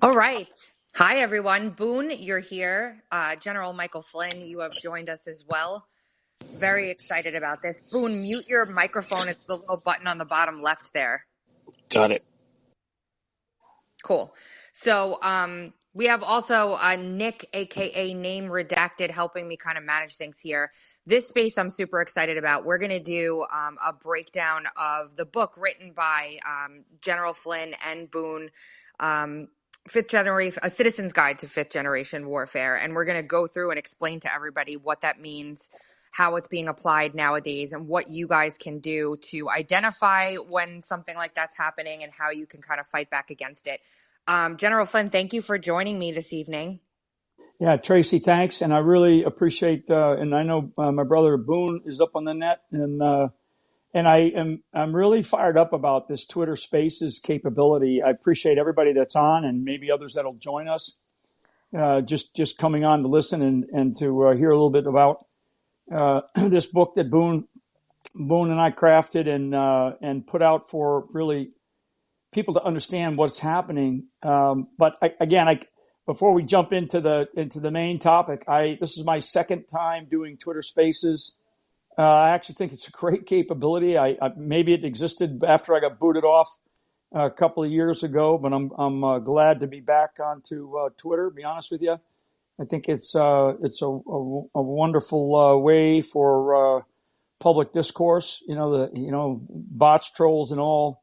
All right. Hi, everyone. Boone, you're here. General Michael Flynn, you have joined us as well. Very excited about this. Boone, mute your microphone. It's the little button on the bottom left there. Got it. Cool. So we have also Nick, aka Name Redacted, helping me kind of manage things here. This space I'm super excited about. We're going to do a breakdown of the book written by General Flynn and Boone, Fifth Generation, A Citizen's Guide to Fifth Generation Warfare. And we're going to go through and explain to everybody what that means, how it's being applied nowadays, and what you guys can do to identify when something like that's happening and how you can kind of fight back against it. General Flynn, thank you for joining me this evening. Yeah, Tracy, thanks. And I really appreciate, and I know my brother Boone is up on the net, and I'm really fired up about this Twitter Spaces capability. I appreciate everybody that's on, and maybe others that'll join us. Just coming on to listen and to hear a little bit about this book that Boone and I crafted and put out for really people to understand what's happening. But before we jump into the main topic, this is my second time doing Twitter Spaces. I actually think it's a great capability. Maybe it existed after I got booted off a couple of years ago, but I'm glad to be back onto Twitter. To be honest with you, I think it's a wonderful way for public discourse. Bots, trolls, and all.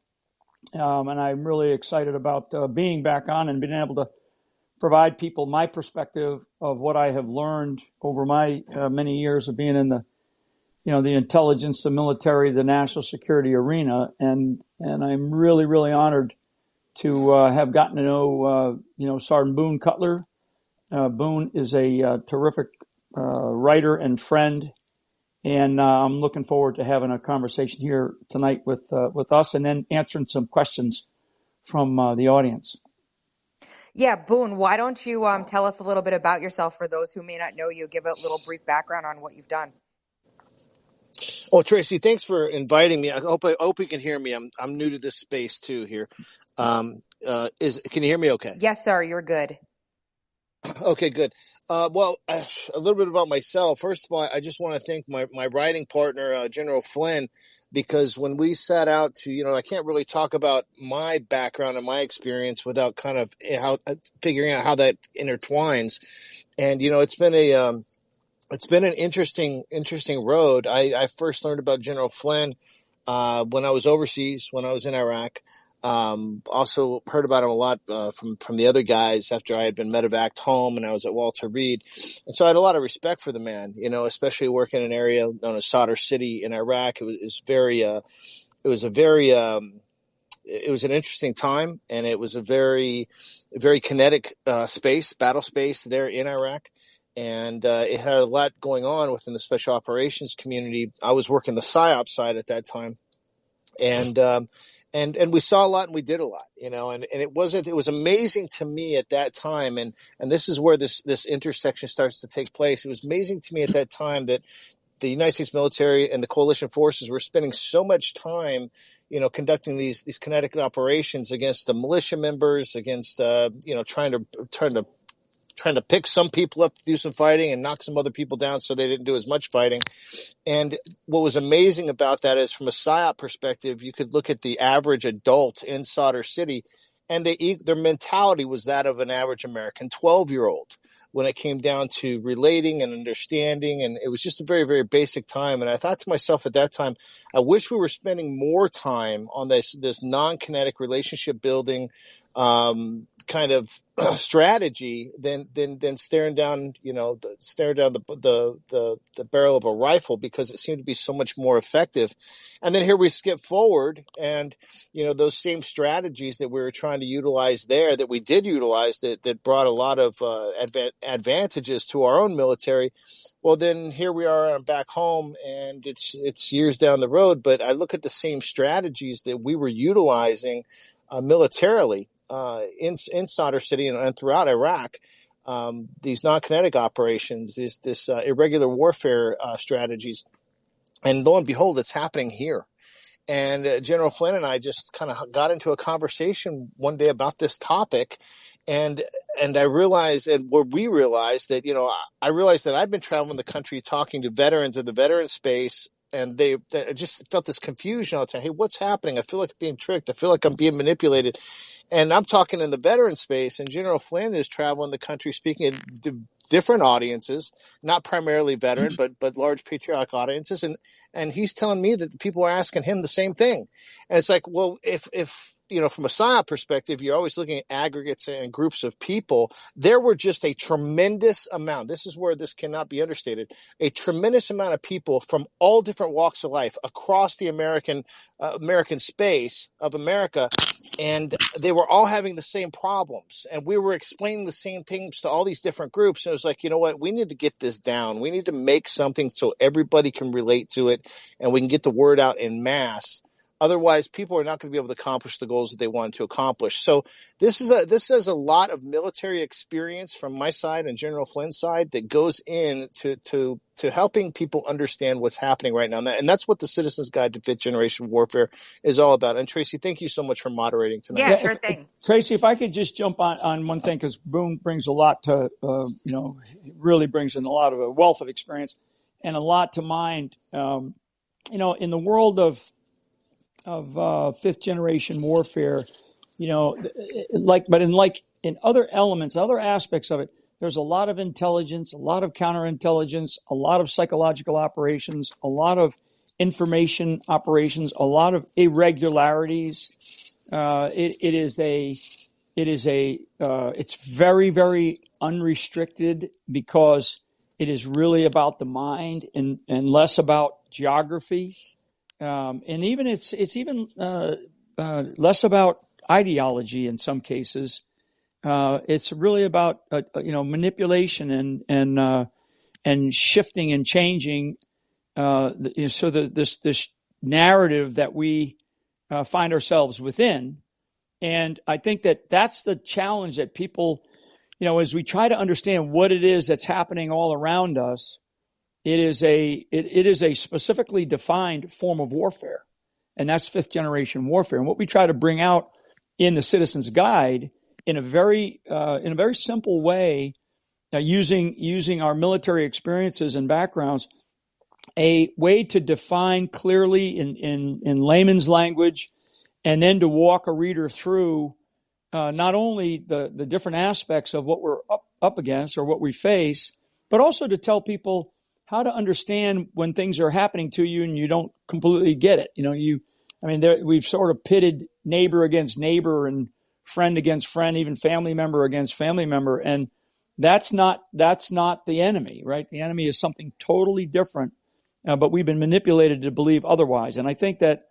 And I'm really excited about being back on and being able to provide people my perspective of what I have learned over my many years of being in the intelligence, the military, the national security arena. And I'm really, really honored to have gotten to know, Sergeant Boone Cutler. Boone is a terrific writer and friend. And I'm looking forward to having a conversation here tonight with us, and then answering some questions from the audience. Yeah, Boone, why don't you tell us a little bit about yourself for those who may not know you? Give a little brief background on what you've done. Oh, Tracy, thanks for inviting me. I hope you can hear me. I'm new to this space too here. Can you hear me okay? Yes, sir. You're good. Okay, good. Well, a little bit about myself. First of all, I just want to thank my writing partner, General Flynn, because when we set out to, I can't really talk about my background and my experience without kind of figuring out how that intertwines. And, it's been an interesting road. I first learned about General Flynn when I was overseas, when I was in Iraq. Also heard about him a lot from the other guys after I had been medevaced home and I was at Walter Reed. And so I had a lot of respect for the man, especially working in an area known as Sadr City in Iraq. It was an interesting time, and it was a very, very kinetic battle space there in Iraq. And it had a lot going on within the special operations community. I was working the PSYOP side at that time. And we saw a lot and we did a lot, and it was amazing to me at that time. And this is where this intersection starts to take place. It was amazing to me at that time that the United States military and the coalition forces were spending so much time, conducting these kinetic operations against the militia members, against, trying to pick some people up to do some fighting and knock some other people down so they didn't do as much fighting. And what was amazing about that is from a PSYOP perspective, you could look at the average adult in Sadr City, and their mentality was that of an average American 12-year-old when it came down to relating and understanding. And it was just a very, very basic time. And I thought to myself at that time, I wish we were spending more time on this non-kinetic relationship building kind of strategy than staring down the barrel of a rifle, because it seemed to be so much more effective. And then here we skip forward, and those same strategies that we were trying to utilize there, that we did utilize, that brought a lot of advantages to our own military. Well, then here we are back home, and it's years down the road, but I look at the same strategies that we were utilizing militarily in Sadr City and throughout Iraq, these non-kinetic operations, this irregular warfare strategies, and lo and behold, it's happening here. And General Flynn and I just kind of got into a conversation one day about this topic, And I realized, and where we realized that, I realized that I've been traveling the country talking to veterans in the veteran space, and they just felt this confusion all the time. Hey, what's happening? I feel like I'm being tricked. I feel like I'm being manipulated. And I'm talking in the veteran space, and General Flynn is traveling the country speaking at different audiences, not primarily veteran, but large patriotic audiences. And he's telling me that people are asking him the same thing. And it's like, well, if from a PSYOP perspective, you're always looking at aggregates and groups of people. There were just a tremendous amount. This is where this cannot be understated. A tremendous amount of people from all different walks of life across the American space of America. And they were all having the same problems. And we were explaining the same things to all these different groups. And it was like, you know what? We need to get this down. We need to make something so everybody can relate to it and we can get the word out in mass. Otherwise, people are not going to be able to accomplish the goals that they wanted to accomplish. So this is a lot of military experience from my side and General Flynn's side that goes in to helping people understand what's happening right now. And that's what the Citizen's Guide to Fifth Generation Warfare is all about. And Tracy, thank you so much for moderating tonight. Yeah, sure thing. Tracy, if I could just jump on one thing, because Boone brings a lot to, really brings in a lot of a wealth of experience and a lot to mind. In the world of fifth generation warfare, but in other elements, other aspects of it, there's a lot of intelligence, a lot of counterintelligence, a lot of psychological operations, a lot of information operations, a lot of irregularities. It's very, very unrestricted because it is really about the mind and less about geography. And even it's even less about ideology in some cases. It's really about manipulation and shifting and changing. So this narrative that we find ourselves within, and I think that's the challenge that people, as we try to understand what it is that's happening all around us. It is a specifically defined form of warfare, and that's fifth generation warfare. And what we try to bring out in the Citizen's Guide in a very simple way, using our military experiences and backgrounds, a way to define clearly in layman's language, and then to walk a reader through not only the different aspects of what we're up against or what we face, but also to tell people how to understand when things are happening to you and you don't completely get it. We've sort of pitted neighbor against neighbor and friend against friend, even family member against family member. And that's not the enemy, right? The enemy is something totally different, but we've been manipulated to believe otherwise. And I think that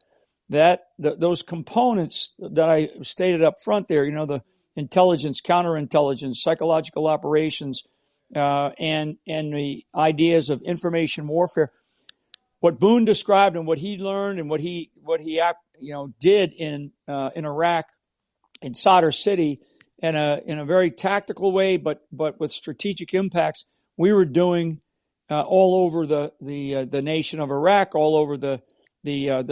those components that I stated up front there, the intelligence, counterintelligence, psychological operations, and the ideas of information warfare. What Boone described and what he learned and what he did in Iraq, in Sadr City, in a very tactical way, but with strategic impacts, we were doing all over the nation of Iraq, all over the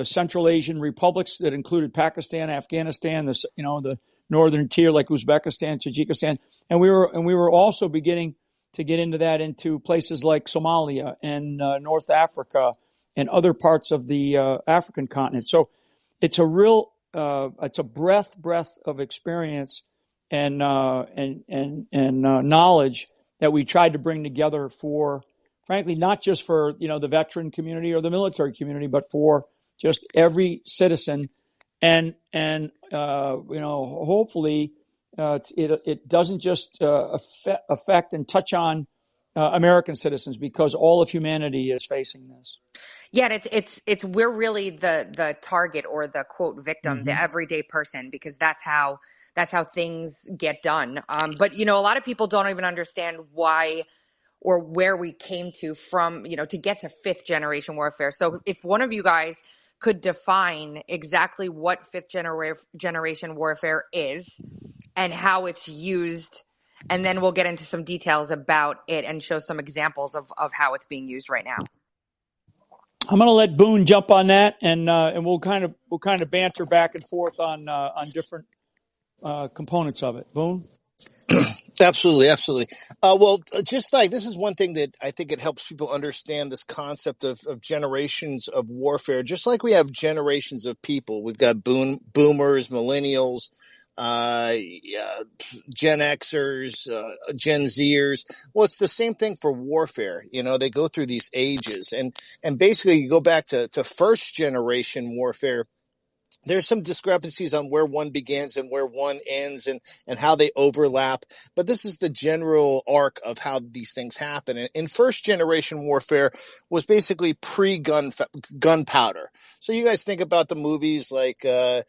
Central Asian republics that included Pakistan, Afghanistan, the northern tier like Uzbekistan, Tajikistan, and we were also beginning to get into places like Somalia and North Africa and other parts of the African continent. So it's a real it's a breadth of experience and knowledge that we tried to bring together for, frankly, not just for the veteran community or the military community, but for just every citizen, and hopefully. It doesn't just affect and touch on American citizens, because all of humanity is facing this. Yeah, it's we're really the target or the quote victim, the everyday person, because that's how things get done. But a lot of people don't even understand why or where we came to from, to get to fifth generation warfare. So if one of you guys could define exactly what fifth generation warfare is and how it's used, and then we'll get into some details about it and show some examples of how it's being used right now. I'm going to let Boone jump on that, and we'll kind of banter back and forth on different components of it. Boone? Absolutely, absolutely. Well, just like this is one thing that I think it helps people understand this concept of generations of warfare. Just like we have generations of people, we've got boomers, millennials, yeah, Gen Xers, Gen Zers. Well, it's the same thing for warfare. You know, they go through these ages, and basically you go back to first generation warfare. There's some discrepancies on where one begins and where one ends, and how they overlap. But this is the general arc of how these things happen. And in first generation warfare was basically gunpowder. So you guys think about the movies like that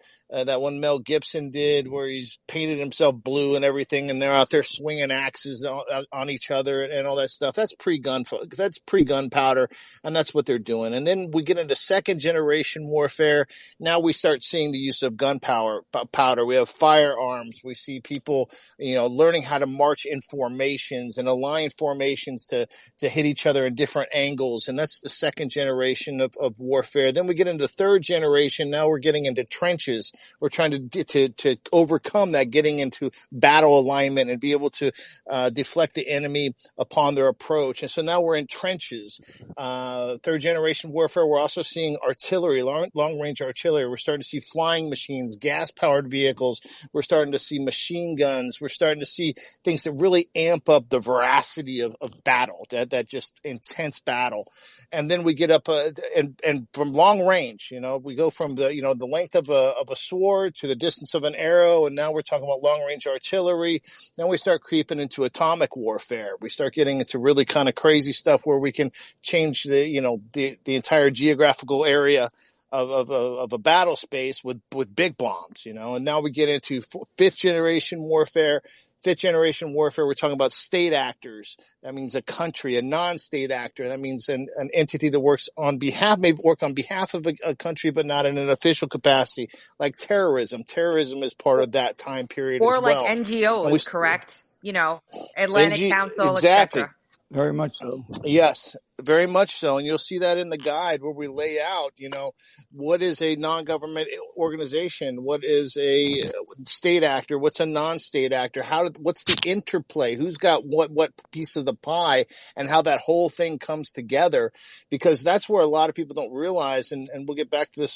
one Mel Gibson did where he's painted himself blue and everything, and they're out there swinging axes on each other and all that stuff. That's pre-gunpowder, and that's what they're doing. And then we get into second generation warfare. Now we start seeing the use of gunpowder. We have firearms. We see people, learning how to march in formations and align formations to hit each other in different angles. And that's the second generation of warfare. Then we get into third generation. Now we're getting into trenches. We're trying to overcome that, getting into battle alignment and be able to deflect the enemy upon their approach. And so now we're in trenches. Third generation warfare, we're also seeing artillery, long range artillery. We're starting to see flying machines, gas powered vehicles. We're starting to see machine guns. We're starting to see things that really amp up the veracity of battle, that just intense battle. And then we get up and from long range, we go from the length of a sword to the distance of an arrow, and now we're talking about long range artillery. Then we start creeping into atomic warfare. We start getting into really kind of crazy stuff where we can change the entire geographical area of a battle space with big bombs, and now we get into fifth generation warfare. Fifth generation warfare, we're talking about state actors. That means a country, a non-state actor. That means an entity that works on behalf, maybe work on behalf of a country, but not in an official capacity, like terrorism. Terrorism is part of that time period or as like well. NGOs, correct? Atlantic Council, exactly. etc. Very much so. Yes, very much so. And you'll see that in the guide where we lay out, what is a non-government organization? What is a state actor? What's a non-state actor? What's the interplay? Who's got what piece of the pie, and how that whole thing comes together? Because that's where a lot of people don't realize, and we'll get back to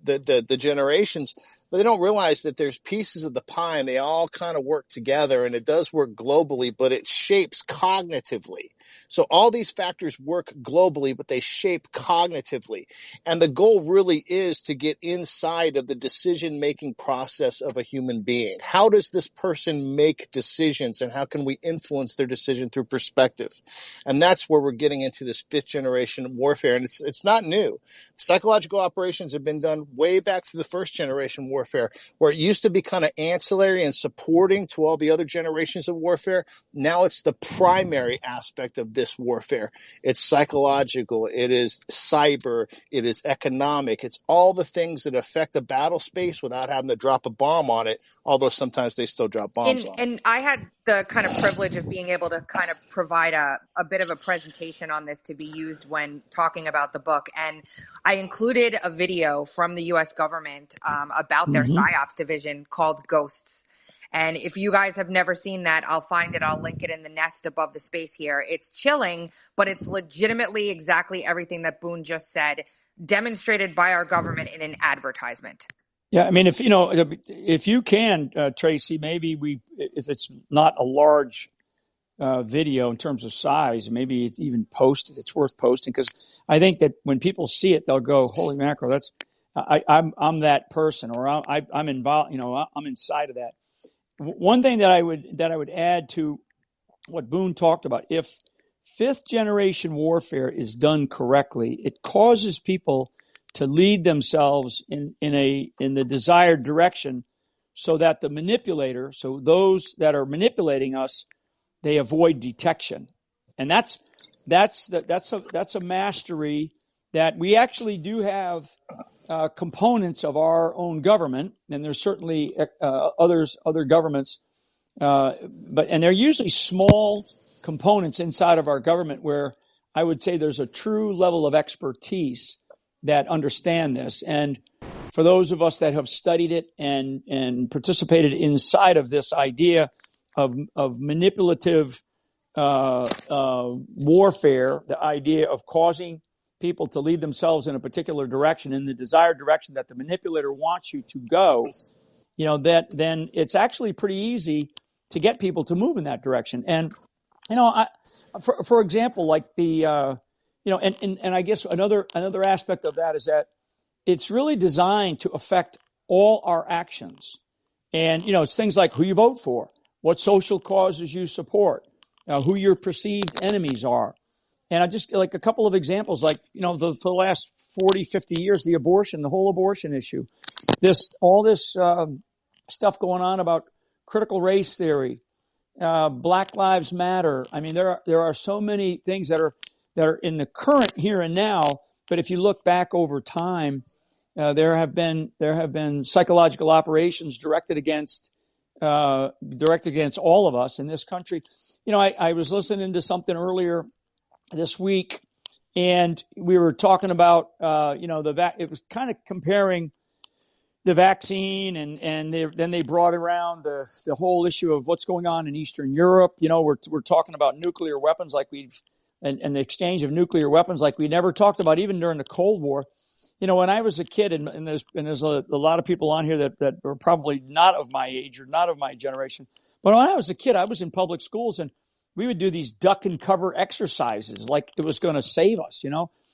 the generations, but they don't realize that there's pieces of the pie and they all kind of work together, and it does work globally, but it shapes cognitively. So all these factors work globally, but they shape cognitively. And the goal really is to get inside of the decision-making process of a human being. How does this person make decisions, and how can we influence their decision through perspective? And that's where we're getting into this fifth generation warfare. And it's not new. Psychological operations have been done way back to the first generation warfare, where it used to be kind of ancillary and supporting to all the other generations of warfare. Now it's the primary aspect of this warfare. It's psychological, it is cyber, it is economic. It's all the things that affect the battle space without having to drop a bomb on it, although sometimes they still drop bombs on it. And I had the kind of privilege of being able to kind of provide a bit of a presentation on this to be used when talking about the book. And I included a video from the U.S. government about their PsyOps division called Ghosts. And if you guys have never seen that, I'll find it. I'll link it in the nest above the space here. It's chilling, but it's legitimately exactly everything that Boone just said, demonstrated by our government in an advertisement. Yeah, I mean, if you can, Tracy, maybe if it's not a large video in terms of size, maybe it's even posted. It's worth posting, because I think that when people see it, they'll go, "Holy mackerel! I'm that person," or I'm involved. I'm inside of that. One thing that I would add to what Boone talked about: if fifth generation warfare is done correctly, it causes people to lead themselves in the desired direction, so that the manipulator, so those that are manipulating us, they avoid detection. And that's a mastery that we actually do have components of our own government, and there's certainly other governments, and they're usually small components inside of our government where I would say there's a true level of expertise that understand this. And for those of us that have studied it and participated inside of this idea, of manipulative warfare, the idea of causing people to lead themselves in a particular direction, in the desired direction that the manipulator wants you to go, then it's actually pretty easy to get people to move in that direction. And, for example, like and I guess another aspect of that is that it's really designed to affect all our actions. And, it's things like who you vote for, what social causes you support, who your perceived enemies are. And I just like a couple of examples, like, the last 40, 50 years, the whole abortion issue, all this stuff going on about critical race theory, Black Lives Matter. I mean, there are so many things that are in the current here and now. But if you look back over time, there have been psychological operations directed against all of us in this country. I was listening to something earlier this week, and we were talking about it was kind of comparing the vaccine, and then they brought around the whole issue of what's going on in Eastern Europe. We're talking about nuclear weapons and the exchange of nuclear weapons like we never talked about even during the Cold War. When I was a kid, and there's a lot of people on here that were probably not of my age or not of my generation, but when I was a kid, I was in public schools, and we would do these duck and cover exercises like it was going to save us,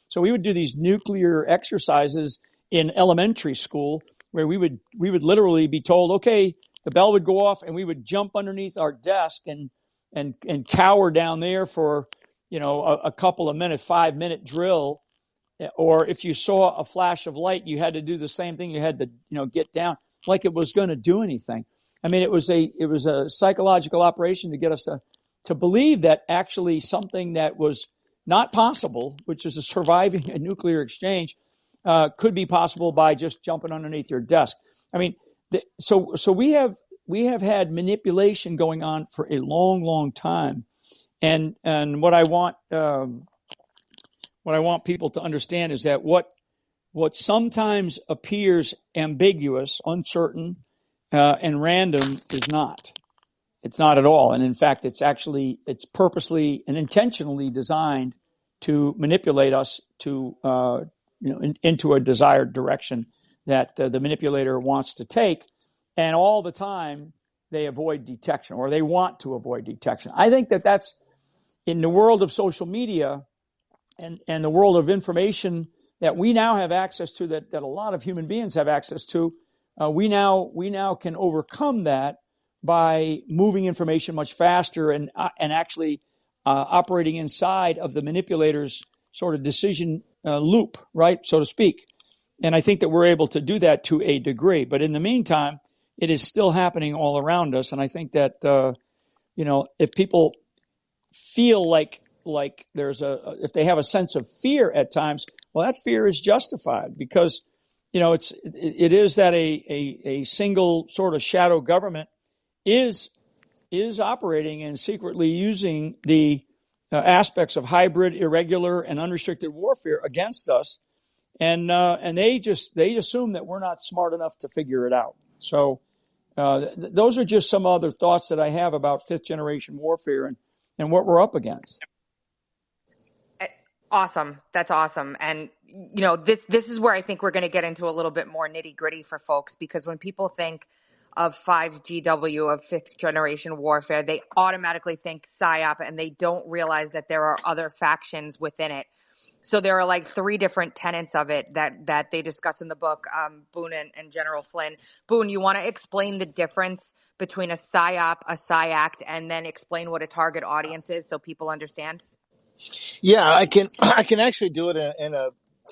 So we would do these nuclear exercises in elementary school, where we would literally be told, okay, the bell would go off, and we would jump underneath our desk and cower down there for, a couple of minutes, 5-minute drill. Or if you saw a flash of light, you had to do the same thing. You had to, get down like it was going to do anything. I mean, it was a psychological operation to get us to believe that actually something that was not possible, which is surviving a nuclear exchange, could be possible by just jumping underneath your desk. I mean, so we have had manipulation going on for a long, long time, and what I want people to understand is that what sometimes appears ambiguous, uncertain, and random is not. It's not at all. And in fact, it's purposely and intentionally designed to manipulate us to, into a desired direction that the manipulator wants to take. And all the time they avoid detection, or they want to avoid detection. I think that's in the world of social media and the world of information that we now have access to, that a lot of human beings have access to. We now can overcome that by moving information much faster and actually operating inside of the manipulator's sort of decision loop, right, so to speak. And I think that we're able to do that to a degree. But in the meantime, it is still happening all around us. And I think that if people feel like if they have a sense of fear at times, well, that fear is justified, because it is that a single sort of shadow government is operating and secretly using the aspects of hybrid, irregular, and unrestricted warfare against us, and they assume that we're not smart enough to figure it out. So those are just some other thoughts that I have about fifth generation warfare and what we're up against. Awesome. That's awesome. And, this is where I think we're going to get into a little bit more nitty gritty for folks, because when people think of 5GW, of fifth generation warfare, they automatically think PSYOP, and they don't realize that there are other factions within it. So there are like 3 different tenets of it that they discuss in the book, Boone and General Flynn. Boone, you want to explain the difference between a PSYOP, a PSYACT, and then explain what a target audience is so people understand? Yeah, I can actually do it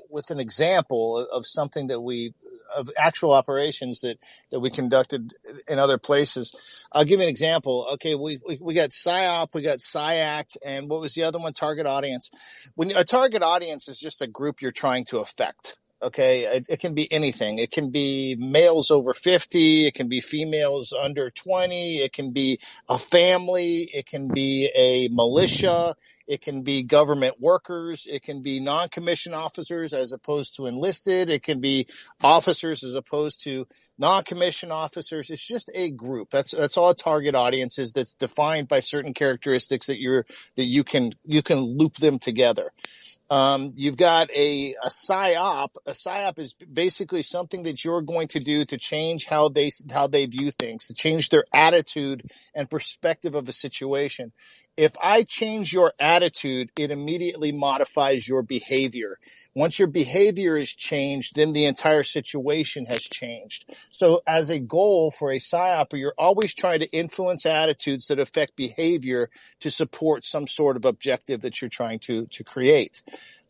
with an example of something of actual operations that we conducted in other places. I'll give you an example. Okay, we got PSYOP, we got PSYACT, and what was the other one? Target audience. When a target audience is just a group you're trying to affect. Okay, it can be anything. It can be males over 50. It can be females under 20. It can be a family. It can be a militia. It can be government workers. It can be non-commissioned officers as opposed to enlisted. It can be officers as opposed to non-commissioned officers. It's just a group. That's all a target audience is. That's defined by certain characteristics that you can loop them together. You've got a PSYOP. A PSYOP is basically something that you're going to do to change how they view things, to change their attitude and perspective of a situation. If I change your attitude, it immediately modifies your behavior. Once your behavior is changed, then the entire situation has changed. So as a goal for a PSYOP, you're always trying to influence attitudes that affect behavior to support some sort of objective that you're trying to create.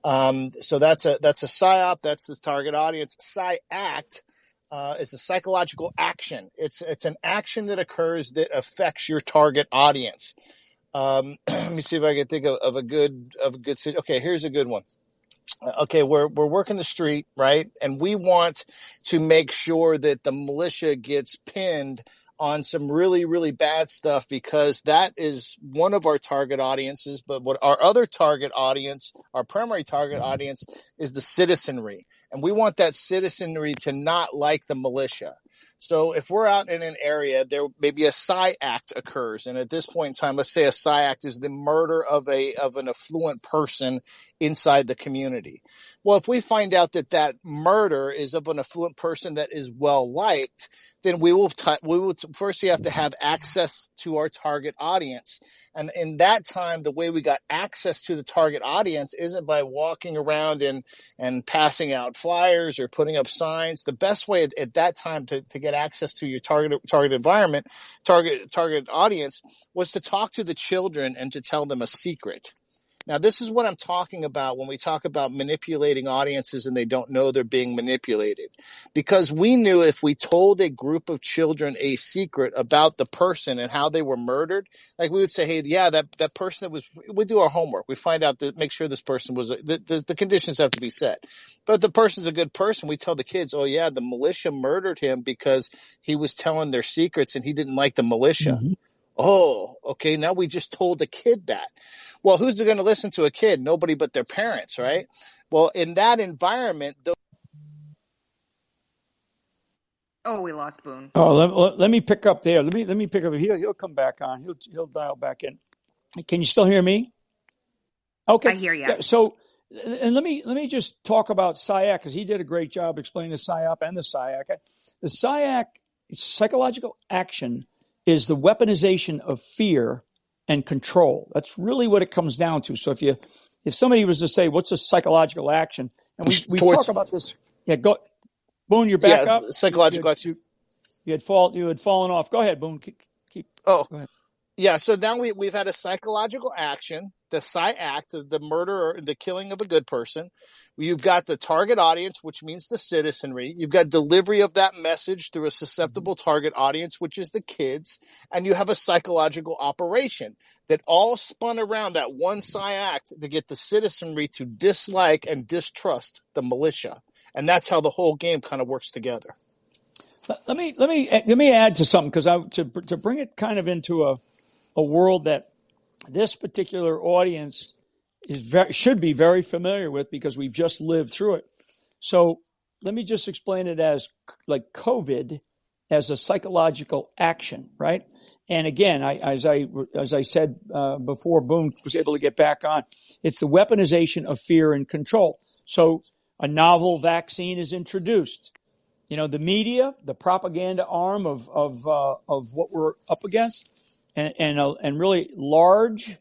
So that's a PSYOP. That's the target audience. PSYACT is a psychological action. It's an action that occurs that affects your target audience. Let me see if I can think of a good. Okay, here's a good one. Okay, we're working the street, right? And we want to make sure that the militia gets pinned on some really, really bad stuff because that is one of our target audiences. But what our other target audience, our primary target audience, is the citizenry. And we want that citizenry to not like the militia. So if we're out in an area, there maybe a PSYACT occurs. And at this point in time, let's say a PSYACT is the murder of an affluent person inside the community. Well, if we find out that murder is of an affluent person that is well liked, then we will first we have to have access to our target audience. And in that time, the way we got access to the target audience isn't by walking around and passing out flyers or putting up signs. The best way at that time to get access to your target environment, target audience was to talk to the children and to tell them a secret. Now, this is what I'm talking about when we talk about manipulating audiences and they don't know they're being manipulated. Because we knew if we told a group of children a secret about the person and how they were murdered, like we would say, hey, yeah, that person we do our homework. We find out to make sure this person the conditions have to be set. But if the person's a good person, we tell the kids, oh, yeah, the militia murdered him because he was telling their secrets and he didn't like the militia. Mm-hmm. Oh, okay. Now we just told the kid that. Well, who's going to listen to a kid? Nobody but their parents, right? Well, in that environment, we lost Boone. Oh, let me pick up there. Let me pick up. He'll come back on. He'll dial back in. Can you still hear me? Okay, I hear you. Yeah, so, and let me just talk about PSYAC because he did a great job explaining the PSYOP and the PSYAC. The PSYAC psychological action is the weaponization of fear and control. That's really what it comes down to. So if somebody was to say, what's a psychological action? And we talk about this. Yeah, go, Boone, you're back up. Psychological action. You had fallen off. Go ahead, Boone. Go ahead. Yeah. So now we've had a psychological action, the PSYACT, the murder or the killing of a good person. You've got the target audience, which means the citizenry. You've got delivery of that message through a susceptible target audience, which is the kids. And you have a psychological operation that all spun around that one PSYACT to get the citizenry to dislike and distrust the militia. And that's how the whole game kind of works together. Let me add to something because to bring it kind of into a world that this particular audience should be very familiar with because we've just lived through it. So let me just explain it as like COVID as a psychological action, right? And again, as I said before, Boone was able to get back on. It's the weaponization of fear and control. So a novel vaccine is introduced. You know, the media, the propaganda arm of what we're up against, and really large.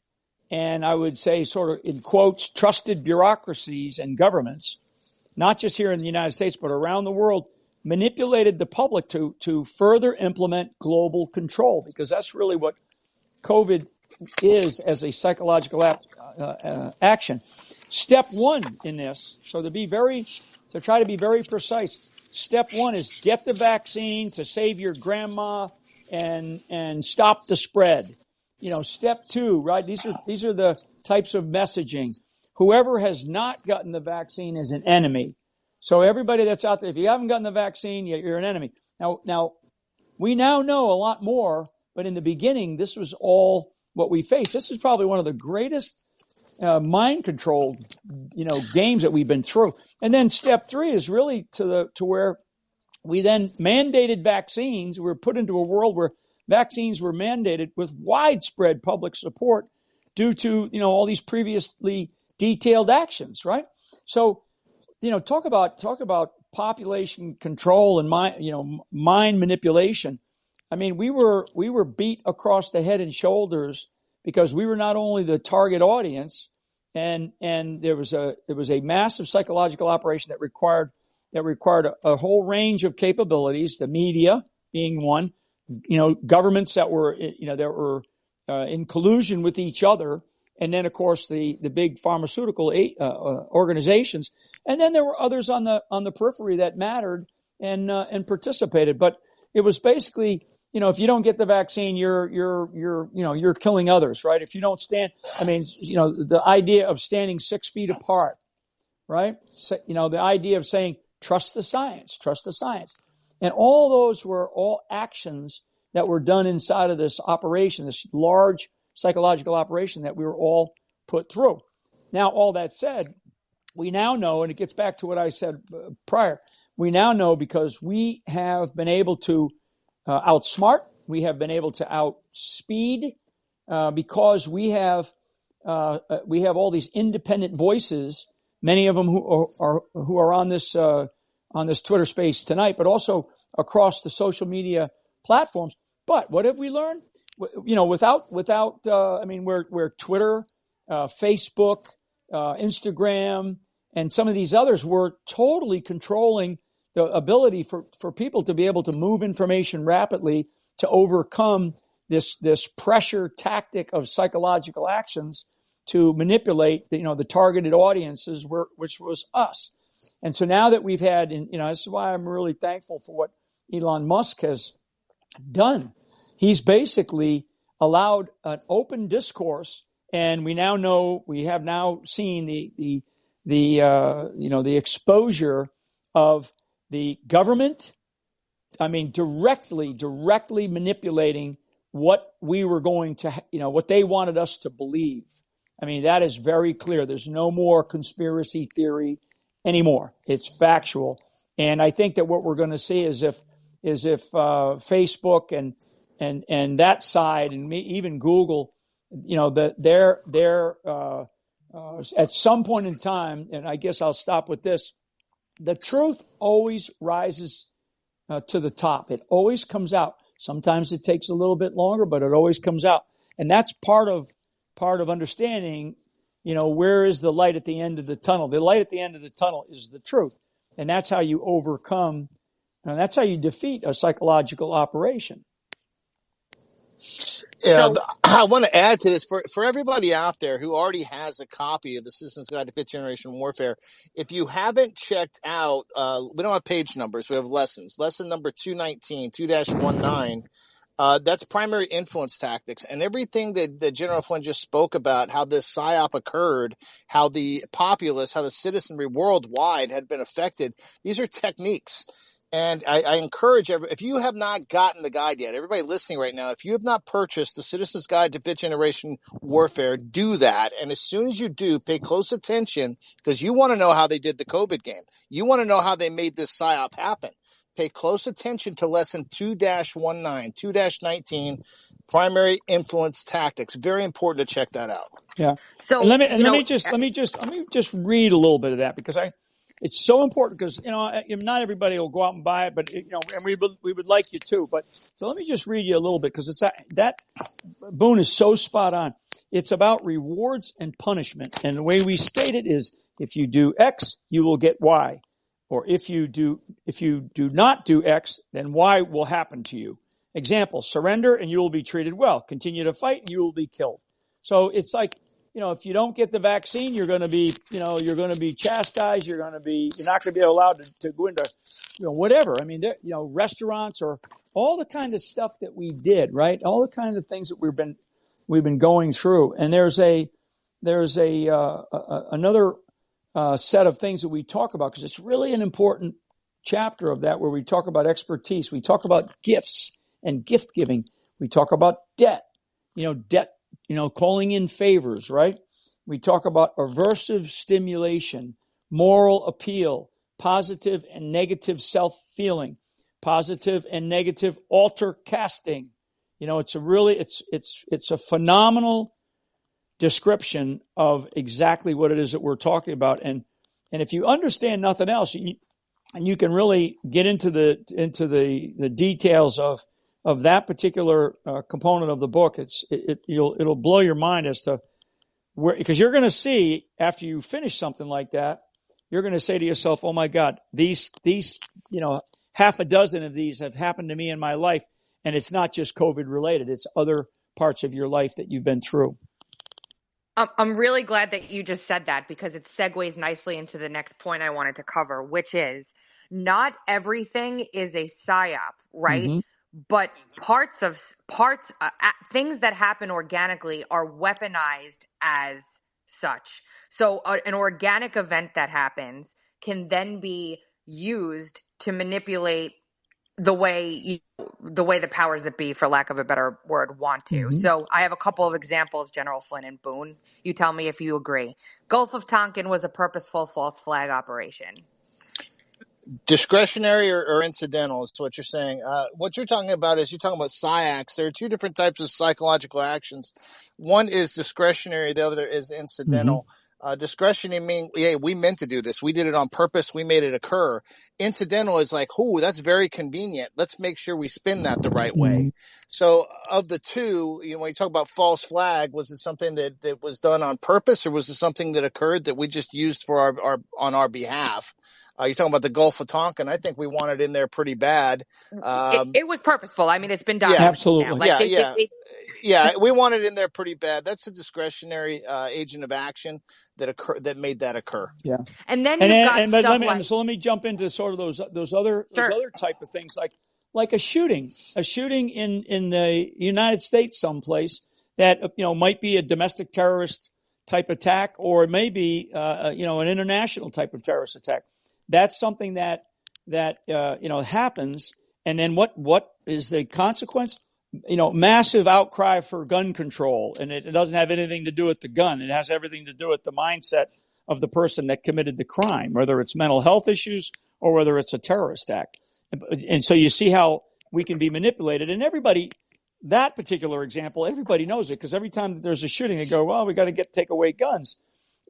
And I would say sort of in quotes, trusted bureaucracies and governments, not just here in the United States, but around the world, manipulated the public to further implement global control, because that's really what COVID is as a psychological action. Step one in this, to try to be very precise, step one is get the vaccine to save your grandma and stop the spread. You know, step two, right? These are the types of messaging. Whoever has not gotten the vaccine is an enemy. So everybody that's out there, if you haven't gotten the vaccine, you're an enemy. Now we now know a lot more, but in the beginning, this was all what we faced. This is probably one of the greatest mind controlled, games that we've been through. And then step 3 is really to where we then mandated vaccines. We were put into a world where vaccines were mandated with widespread public support due to, all these previously detailed actions, right? So, talk about population control and mind manipulation. I mean, we were beat across the head and shoulders because we were not only the target audience, and there was a massive psychological operation that required a whole range of capabilities, the media being one, governments that were in collusion with each other, and then of course the big pharmaceutical organizations, and then there were others on the periphery that mattered and participated. But it was basically, if you don't get the vaccine, you're killing others, right? If you don't stand, the idea of standing 6 feet apart, right? So, the idea of saying, trust the science. And all those were all actions that were done inside of this operation, this large psychological operation that we were all put through. Now, all that said, we now know, and it gets back to what I said prior, we now know because we have been able to outsmart, we have been able to outspeed, because we have all these independent voices, many of them who are on this Twitter space tonight, but also across the social media platforms. But what have we learned? Without where Twitter, Facebook, Instagram, and some of these others were totally controlling the ability for people to be able to move information rapidly to overcome this pressure tactic of psychological actions to manipulate the targeted audiences, which was us. And so now that we've had, this is why I'm really thankful for what Elon Musk has done. He's basically allowed an open discourse, and we have now seen the exposure of the government. Directly manipulating what we were going to, what they wanted us to believe. That is very clear. There's no more conspiracy theory anymore. It's factual. And I think that what we're going to see is if Facebook and that side, and even Google, they're at some point in time, and I guess I'll stop with this, the truth always rises to the top. It always comes out. Sometimes it takes a little bit longer, but it always comes out. And that's part of understanding, where is the light at the end of the tunnel? The light at the end of the tunnel is the truth. And that's how you overcome, and that's how you defeat a psychological operation. Yeah, I want to add to this for everybody out there who already has a copy of the Citizen's Guide to Fifth Generation Warfare. If you haven't checked out, we don't have page numbers. We have lessons. Lesson number 219, 2-19. That's primary influence tactics, and everything that General Flynn just spoke about, how this psyop occurred, how the populace, how the citizenry worldwide had been affected. These are techniques. And I encourage if you have not gotten the guide yet, everybody listening right now, if you have not purchased the Citizen's Guide to Fifth Generation Warfare, do that. And as soon as you do, pay close attention, because you want to know how they did the COVID game. You want to know how they made this psyop happen. Pay close attention to lesson 2-19, 2-19, primary influence tactics. Very important to check that out. Yeah. So let me just read a little bit of that, because it's so important, because not everybody will go out and buy it, but and we would like you to. But so let me just read you a little bit, because it's that Boone is so spot on. It's about rewards and punishment, and the way we state it is: if you do X, you will get Y, or if you do not do X, then Y will happen to you. Example: surrender and you will be treated well. Continue to fight and you will be killed. So it's like, if you don't get the vaccine, you're going to be chastised. You're not going to be allowed to go into, whatever. Restaurants, or all the kind of stuff that we did, right? All the kind of things that we've been going through. And there's another set of things that we talk about, because it's really an important chapter of that, where we talk about expertise. We talk about gifts and gift giving. We talk about debt, calling in favors, right? We talk about aversive stimulation, moral appeal, positive and negative self-feeling, positive and negative alter casting. It's a phenomenal description of exactly what it is that we're talking about. And if you understand nothing else, and you can really get into the details of that particular component of the book, it'll blow your mind as to where, because you're going to see after you finish something like that, you're going to say to yourself, "Oh my God, these half a dozen of these have happened to me in my life, and it's not just COVID related; it's other parts of your life that you've been through." I'm really glad that you just said that, because it segues nicely into the next point I wanted to cover, which is not everything is a psyop, right? Mm-hmm. But things that happen organically are weaponized as such. So an organic event that happens can then be used to manipulate the way the powers that be, for lack of a better word, want to. Mm-hmm. So I have a couple of examples, General Flynn and Boone. You tell me if you agree. Gulf of Tonkin was a purposeful false flag operation. Discretionary or incidental is what you're saying. What you're talking about is you're talking about psyacs. There are two different types of psychological actions. One is discretionary. The other is incidental. Discretionary meaning, yeah, we meant to do this. We did it on purpose. We made it occur. Incidental is like, oh, that's very convenient. Let's make sure we spin that the right way. So of the two, when you talk about false flag, was it something that was done on purpose, or was it something that occurred that we just used for on our behalf? You're talking about the Gulf of Tonkin. I think we wanted in there pretty bad. It was purposeful. I mean, it's been documented. Yeah, absolutely. Now. Yeah, we wanted in there pretty bad. That's a discretionary agent of action that made that occur. Yeah, and then let me jump into sort of those other type of things, like a shooting in the United States someplace that might be a domestic terrorist type attack, or it may be an international type of terrorist attack. That's something that happens, and then what is the consequence? Massive outcry for gun control, and it doesn't have anything to do with the gun. It has everything to do with the mindset of the person that committed the crime, whether it's mental health issues or whether it's a terrorist act. And so you see how we can be manipulated. And that particular example, everybody knows it, because every time there's a shooting, they go, "Well, we got to take away guns."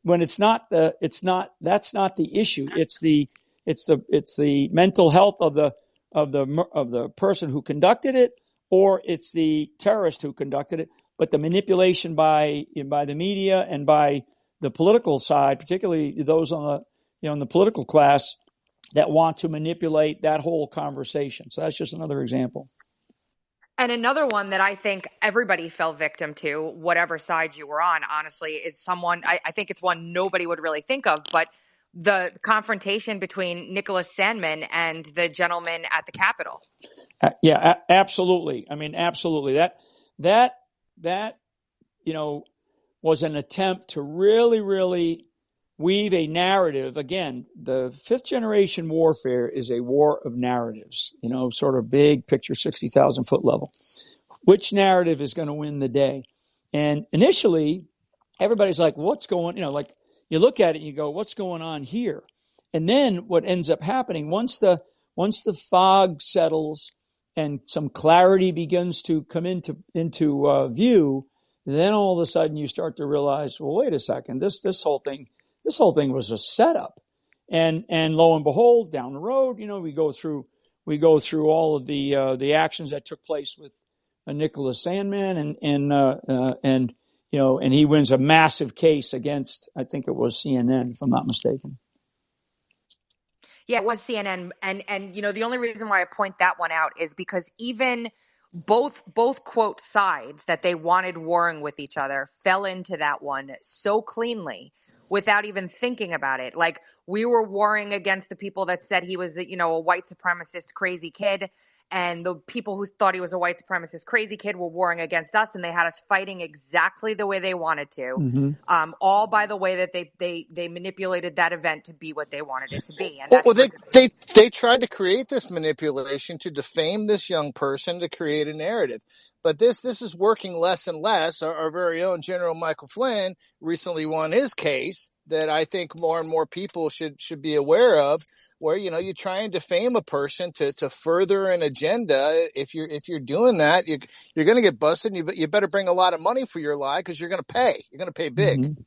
When that's not the issue. It's the mental health of the person who conducted it, or it's the terrorist who conducted it. But the manipulation by the media and by the political side, particularly those on in the political class, that want to manipulate that whole conversation. So that's just another example. And another one that I think everybody fell victim to, whatever side you were on, honestly, is someone, I think it's one nobody would really think of, but the confrontation between Nicholas Sandmann and the gentleman at the Capitol. Yeah, absolutely. I mean, absolutely. That was an attempt to really, really weave a narrative. Again, the fifth generation warfare is a war of narratives, sort of big picture, 60,000 foot level. Which narrative is going to win the day? And initially, everybody's like, what's going, like you look at it and you go, what's going on here? And then what ends up happening, once the fog settles and some clarity begins to come into view, then all of a sudden you start to realize, well, wait a second, this whole thing was a setup, and lo and behold, down the road, we go through all of the actions that took place with Nicholas Sandmann, and he wins a massive case against, I think it was CNN, if I'm not mistaken. Yeah, it was CNN, and the only reason why I point that one out is because even both quote sides that they wanted warring with each other fell into that one so cleanly without even thinking about it. Like, we were warring against the people that said he was a white supremacist crazy kid, and the people who thought he was a white supremacist crazy kid were warring against us, and they had us fighting exactly the way they wanted to, all by the way that they manipulated that event to be what they wanted it to be. And they tried to create this manipulation to defame this young person, to create a narrative. But this is working less and less. Our very own General Michael Flynn recently won his case that I think more and more people should be aware of, where, you try and defame a person to further an agenda. If you're doing that, you're going to get busted. And you better bring a lot of money for your lie, because you're going to pay. You're going to pay big. Mm-hmm.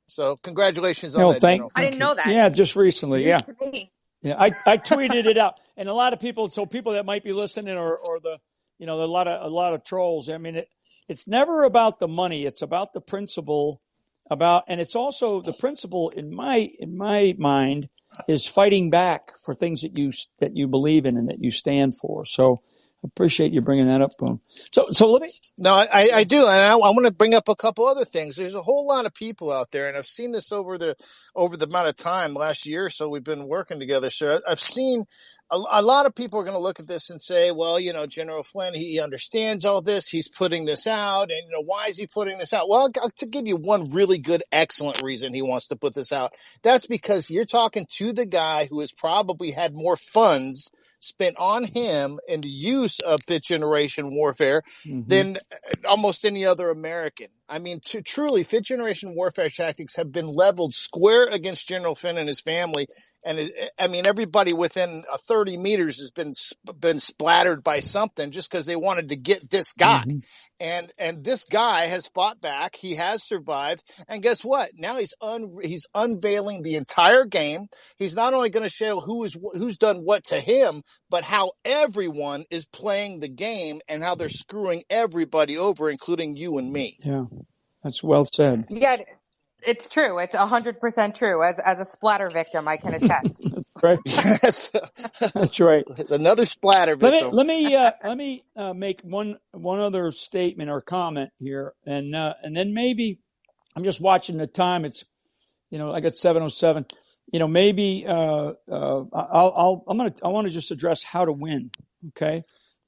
So congratulations on that, General. I didn't know that. Yeah, just recently. Yeah. To me. Yeah, I tweeted it out, and a lot of people. So people that might be listening, or a lot of trolls. I mean, it's never about the money. It's about the principle. And it's also the principle in my mind is fighting back for things that you believe in and that you stand for. So I appreciate you bringing that up, Boone. So let me. No, I do, and I want to bring up a couple other things. There's a whole lot of people out there, and I've seen this over the amount of time, last year or so we've been working together. So I've seen a lot of people are going to look at this and say, well, General Flynn, he understands all this. He's putting this out, and why is he putting this out? Well, to give you one really good, excellent reason he wants to put this out, that's because you're talking to the guy who has probably had more funds spent on him and the use of fifth generation warfare than almost any other American. I mean, truly, fifth generation warfare tactics have been leveled square against General Flynn and his family. And everybody within 30 meters has been splattered by something just because they wanted to get this guy. And this guy has fought back. He has survived. And guess what? Now he's unveiling the entire game. He's not only going to show who's done what to him, but how everyone is playing the game and how they're screwing everybody over, including you and me. Yeah, that's well said. Yeah, it's true. It's 100% true. As a splatter victim, I can attest. Right. Yes. That's right. Another splatter victim. Let me make one other statement or comment here, and then maybe I'm just watching the time. It's I got 7:07. Maybe I want to just address how to win. Okay,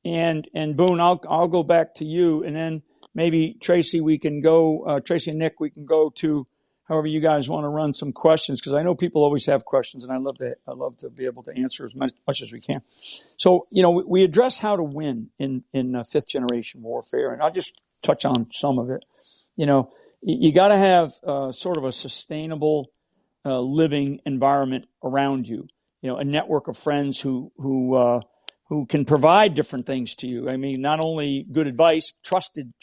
and Boone, I'll go back to you, and then maybe Tracy, we can go. Tracy and Nick, we can go to however you guys want to run some questions, because I know people always have questions, and I love to be able to answer as much as we can. So, we address how to win in fifth generation warfare, and I'll just touch on some of it. You got to have sort of a sustainable living environment around you. A network of friends who can provide different things to you. I mean, not only good advice, trusted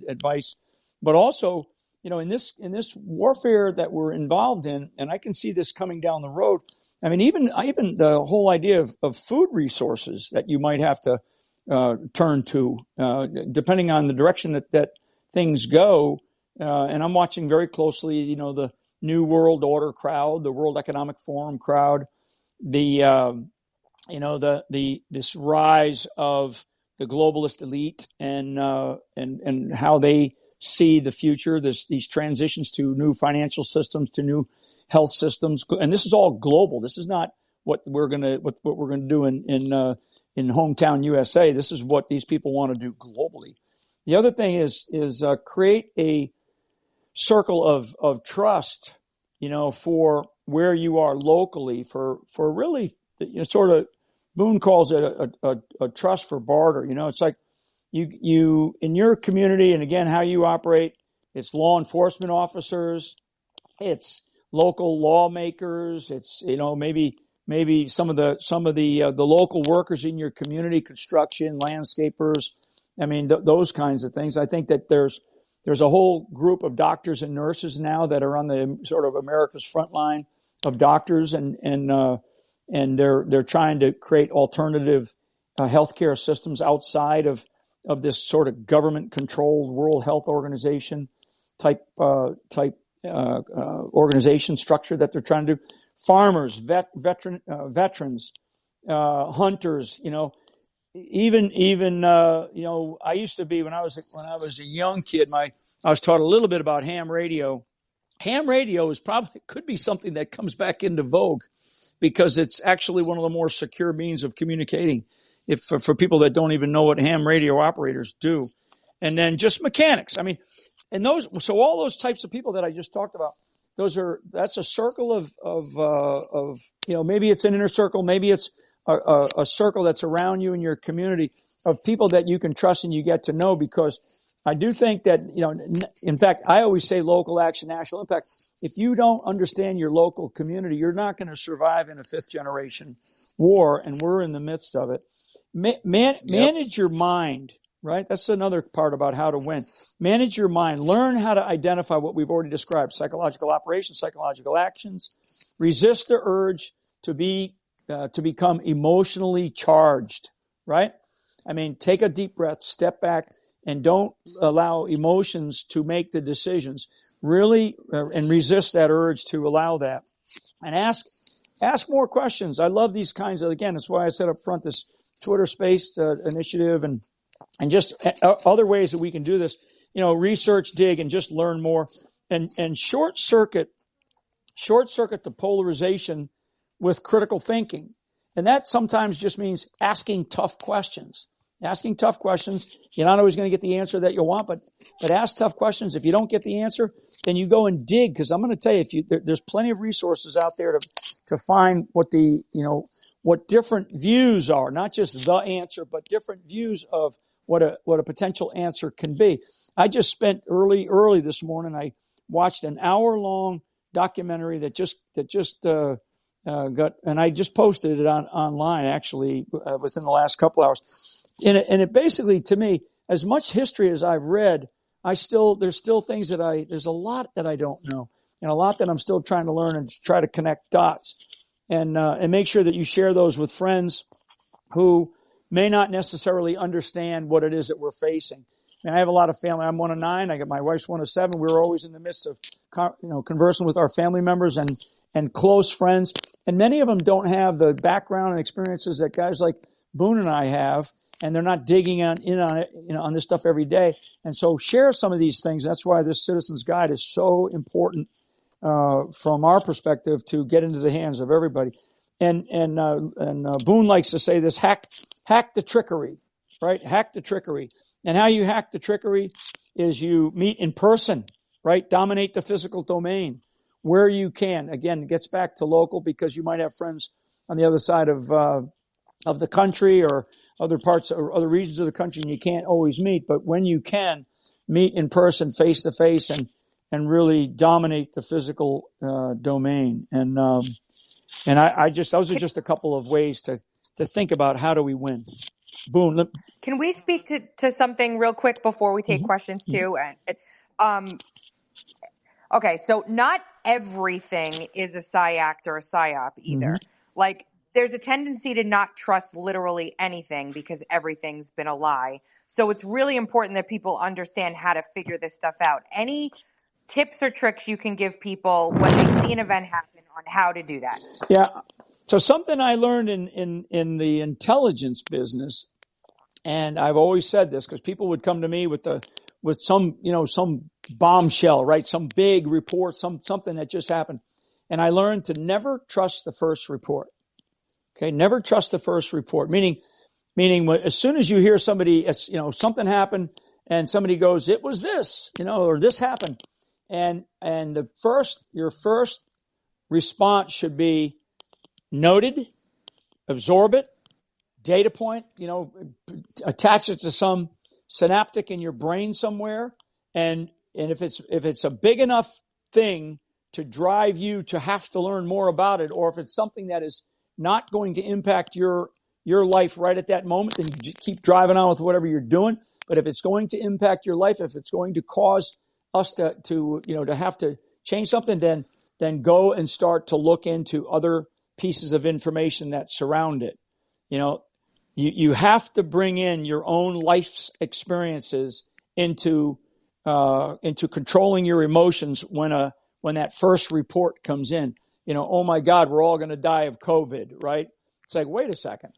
advice, but also in this warfare that we're involved in, and I can see this coming down the road. I mean, even the whole idea of food resources that you might have to turn to, depending on the direction that things go. And I'm watching very closely, the New World Order crowd, the World Economic Forum crowd, this rise of the globalist elite and how they see the future, these transitions to new financial systems, to new health systems, and this is all global. This is not what we're gonna do in hometown USA. This is what these people want to do globally. The other thing is create a circle of trust, for where you are locally, for really, sort of, Boone calls it a trust for barter. It's like you in your community, and again, how you operate, it's law enforcement officers, it's local lawmakers, it's, maybe some of the local workers in your community, construction, landscapers. I mean, those kinds of things. I think that there's a whole group of doctors and nurses now that are on the sort of America's front line of doctors, and they're trying to create alternative healthcare systems outside of this sort of government-controlled World Health Organization type organization structure that they're trying to do. Farmers, veterans, hunters. Even I used to be when I was a young kid. I was taught a little bit about ham radio. Ham radio could be something that comes back into vogue, because it's actually one of the more secure means of communicating. For people that don't even know what ham radio operators do, and then just mechanics. I mean, and so all those types of people that I just talked about, that's a circle of maybe it's an inner circle, maybe it's a circle that's around you in your community. of people that you can trust and you get to know, because I do think that, in fact, I always say local action, national impact. If you don't understand your local community, you're not going to survive in a fifth generation war, and we're in the midst of it. Manage your mind, right? That's another part about how to win. Manage your mind. Learn how to identify what we've already described: psychological operations, psychological actions. Resist the urge to become emotionally charged, right? I mean, take a deep breath, step back, and don't allow emotions to make the decisions. Really, and resist that urge to allow that. And ask more questions. I love these kinds of, again, that's why I set up front this Twitter Space initiative, and just other ways that we can do this. Research, dig, and just learn more, and short circuit the polarization with critical thinking. And that sometimes just means asking tough questions. Asking tough questions. You're not always going to get the answer that you want, but ask tough questions. If you don't get the answer, then you go and dig, because I'm going to tell you, there's plenty of resources out there to find what different views are, not just the answer, but different views of what a potential answer can be. I just spent early this morning, I watched an hour-long documentary that just got, and I just posted it online actually within the last couple hours. And it basically, to me, as much history as I've read, there's still things there's a lot that I don't know, and a lot that I'm still trying to learn and try to connect dots, and make sure that you share those with friends who may not necessarily understand what it is that we're facing. I have a lot of family. I'm one of 9. I got my wife's one of 7. We're always in the midst of, conversing with our family members and close friends. And many of them don't have the background and experiences that guys like Boone and I have, and they're not digging in on it, on this stuff every day. And so share some of these things. That's why this Citizen's Guide is so important from our perspective to get into the hands of everybody. And Boone likes to say this: hack the trickery, right? Hack the trickery. And how you hack the trickery is you meet in person, right? Dominate the physical domain where you can. Again, it gets back to local, because you might have friends on the other side of the country or other parts or other regions of the country, and you can't always meet. But when you can, meet in person, face to face, and really dominate the physical domain. And those are just a couple of ways to think about how do we win. Boone. Can we speak to something real quick before we take questions too? Okay, so not everything is a psyact or a psyop either. Like, there's a tendency to not trust literally anything because everything's been a lie. So it's really important that people understand how to figure this stuff out. Any tips or tricks you can give people when they see an event happen on how to do that? Yeah. So something I learned in the intelligence business, and I've always said this because people would come to me with some bombshell, right? Some big report, something that just happened. And I learned to never trust the first report. Okay. Never trust the first report. Meaning as soon as you hear somebody, something happened and somebody goes, it was this, or this happened. And your first response should be noted, absorb it, data point, attach it to some synaptic in your brain somewhere. And if it's a big enough thing to drive you to have to learn more about it, or if it's something that is not going to impact your life right at that moment, then you keep driving on with whatever you're doing. But if it's going to impact your life, if it's going to cause us to have to change something, then go and start to look into other pieces of information that surround it. You have to bring in your own life's experiences into controlling your emotions when that first report comes in. Oh my God, we're all going to die of COVID, right? It's like, wait a second.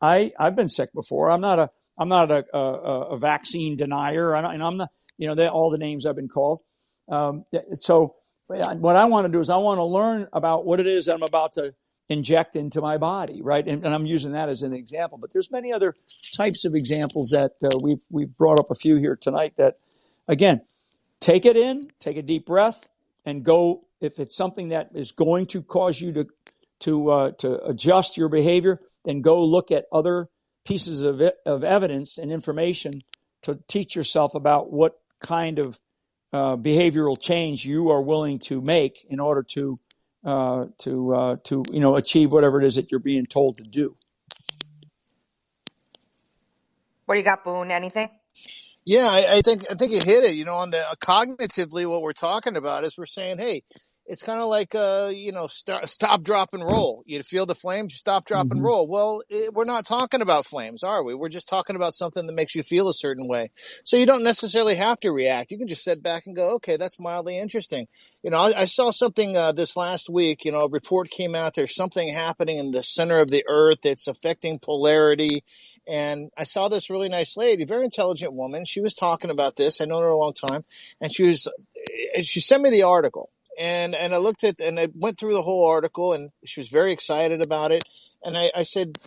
I've been sick before. I'm not a vaccine denier. I'm not, all the names I've been called. So what I want to do is I want to learn about what it is that I'm about to inject into my body, right? And I'm using that as an example, but there's many other types of examples that we've brought up a few here tonight that, again, take it in, take a deep breath, and go. If it's something that is going to cause you to adjust your behavior, then go look at other pieces of evidence and information to teach yourself about what kind of behavioral change you are willing to make in order to achieve whatever it is that you're being told to do. What do you got, Boone? Anything? Yeah, I think you hit it. On the cognitively, what we're talking about is we're saying, hey, it's kind of like stop, drop, and roll. You feel the flames, you stop, drop, and roll. Well, we're not talking about flames, are we? We're just talking about something that makes you feel a certain way. So you don't necessarily have to react. You can just sit back and go, okay, that's mildly interesting. I saw something this last week. A report came out. There's something happening in the center of the Earth that's affecting polarity. And I saw this really nice lady, very intelligent woman. She was talking about this. I know her a long time. And she sent me the article. And I looked at, and I went through the whole article, and she was very excited about it. And I said,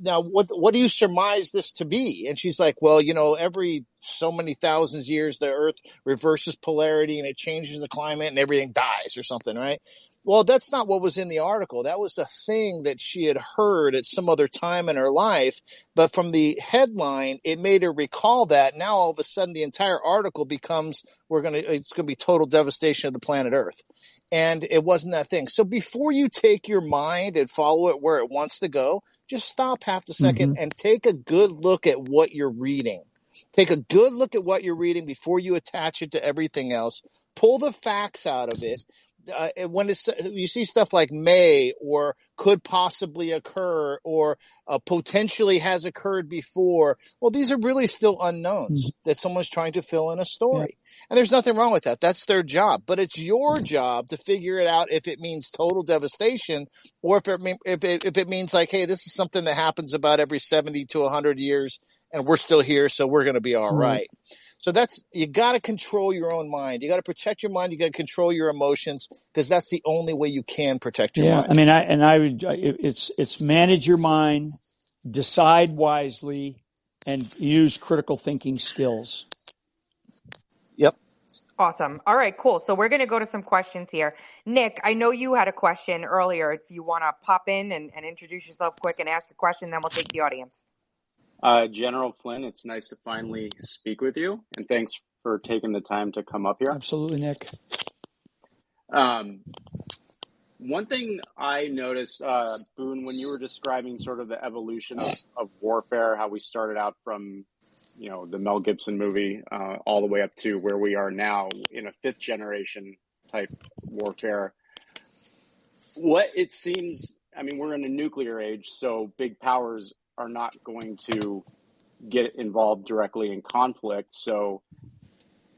now, what do you surmise this to be? And she's like, well, every so many thousands years, the Earth reverses polarity and it changes the climate and everything dies or something, right? Well, that's not what was in the article. That was a thing that she had heard at some other time in her life. But from the headline, it made her recall that. Now, all of a sudden, the entire article becomes, it's going to be total devastation of the planet Earth. And it wasn't that thing. So before you take your mind and follow it where it wants to go, just stop half a second and take a good look at what you're reading. Take a good look at what you're reading before you attach it to everything else. Pull the facts out of it. When you see stuff like may or could possibly occur or potentially has occurred before, well, these are really still unknowns that someone's trying to fill in a story. Yeah. And there's nothing wrong with that. That's their job. But it's your job to figure it out if it means total devastation or if it means like, hey, this is something that happens about every 70 to 100 years and we're still here, so we're going to be all right. So you got to control your own mind. You got to protect your mind. You got to control your emotions because that's the only way you can protect your mind. Yeah, I mean, it's manage your mind, decide wisely, and use critical thinking skills. Yep. Awesome. All right, cool. So we're going to go to some questions here. Nick, I know you had a question earlier. If you want to pop in and introduce yourself quick and ask a question, then we'll take the audience. General Flynn, it's nice to finally speak with you, and thanks for taking the time to come up here. Absolutely, Nick. One thing I noticed, Boone, when you were describing sort of the evolution of warfare, how we started out from, the Mel Gibson movie all the way up to where we are now in a fifth generation type warfare. What it seems, we're in a nuclear age, so big powers are not going to get involved directly in conflict. So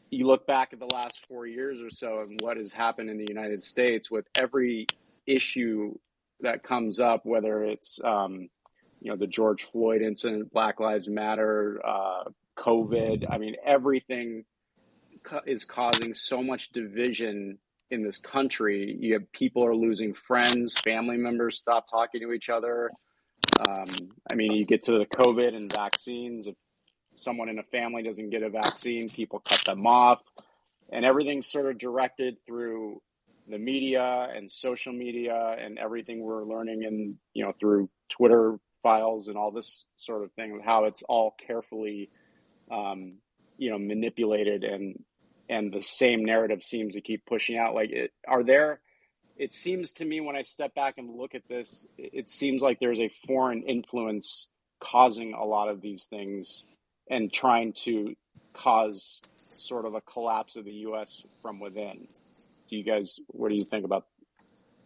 you look back at the last 4 years or so and what has happened in the United States with every issue that comes up, whether it's, the George Floyd incident, Black Lives Matter, COVID. Everything is causing so much division in this country. You have people are losing friends, family members stop talking to each other. You get to the COVID and vaccines. If someone in a family doesn't get a vaccine, people cut them off. And everything's sort of directed through the media and social media and everything we're learning and, through Twitter files and all this sort of thing, how it's all carefully, manipulated and the same narrative seems to keep pushing out. It seems to me when I step back and look at this, it seems like there's a foreign influence causing a lot of these things and trying to cause sort of a collapse of the U.S. from within. What do you think about?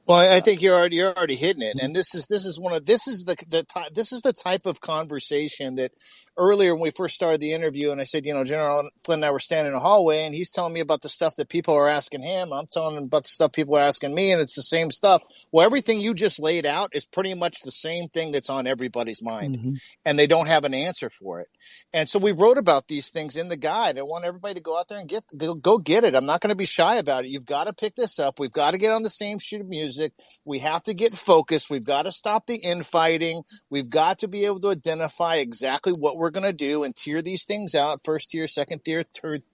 Well, I think you're already hitting it, and this is the type of conversation that earlier when we first started the interview, and I said, General Flynn and I were standing in the hallway, and he's telling me about the stuff that people are asking him. I'm telling him about the stuff people are asking me, and it's the same stuff. Well, everything you just laid out is pretty much the same thing that's on everybody's mind, and they don't have an answer for it. And so we wrote about these things in the guide. I want everybody to go out there and go get it. I'm not going to be shy about it. You've got to pick this up. We've got to get on the same sheet of music. music. We have to get focused. We've got to stop the infighting. We've got to be able to identify exactly what we're going to do and tier these things out: first tier, second tier,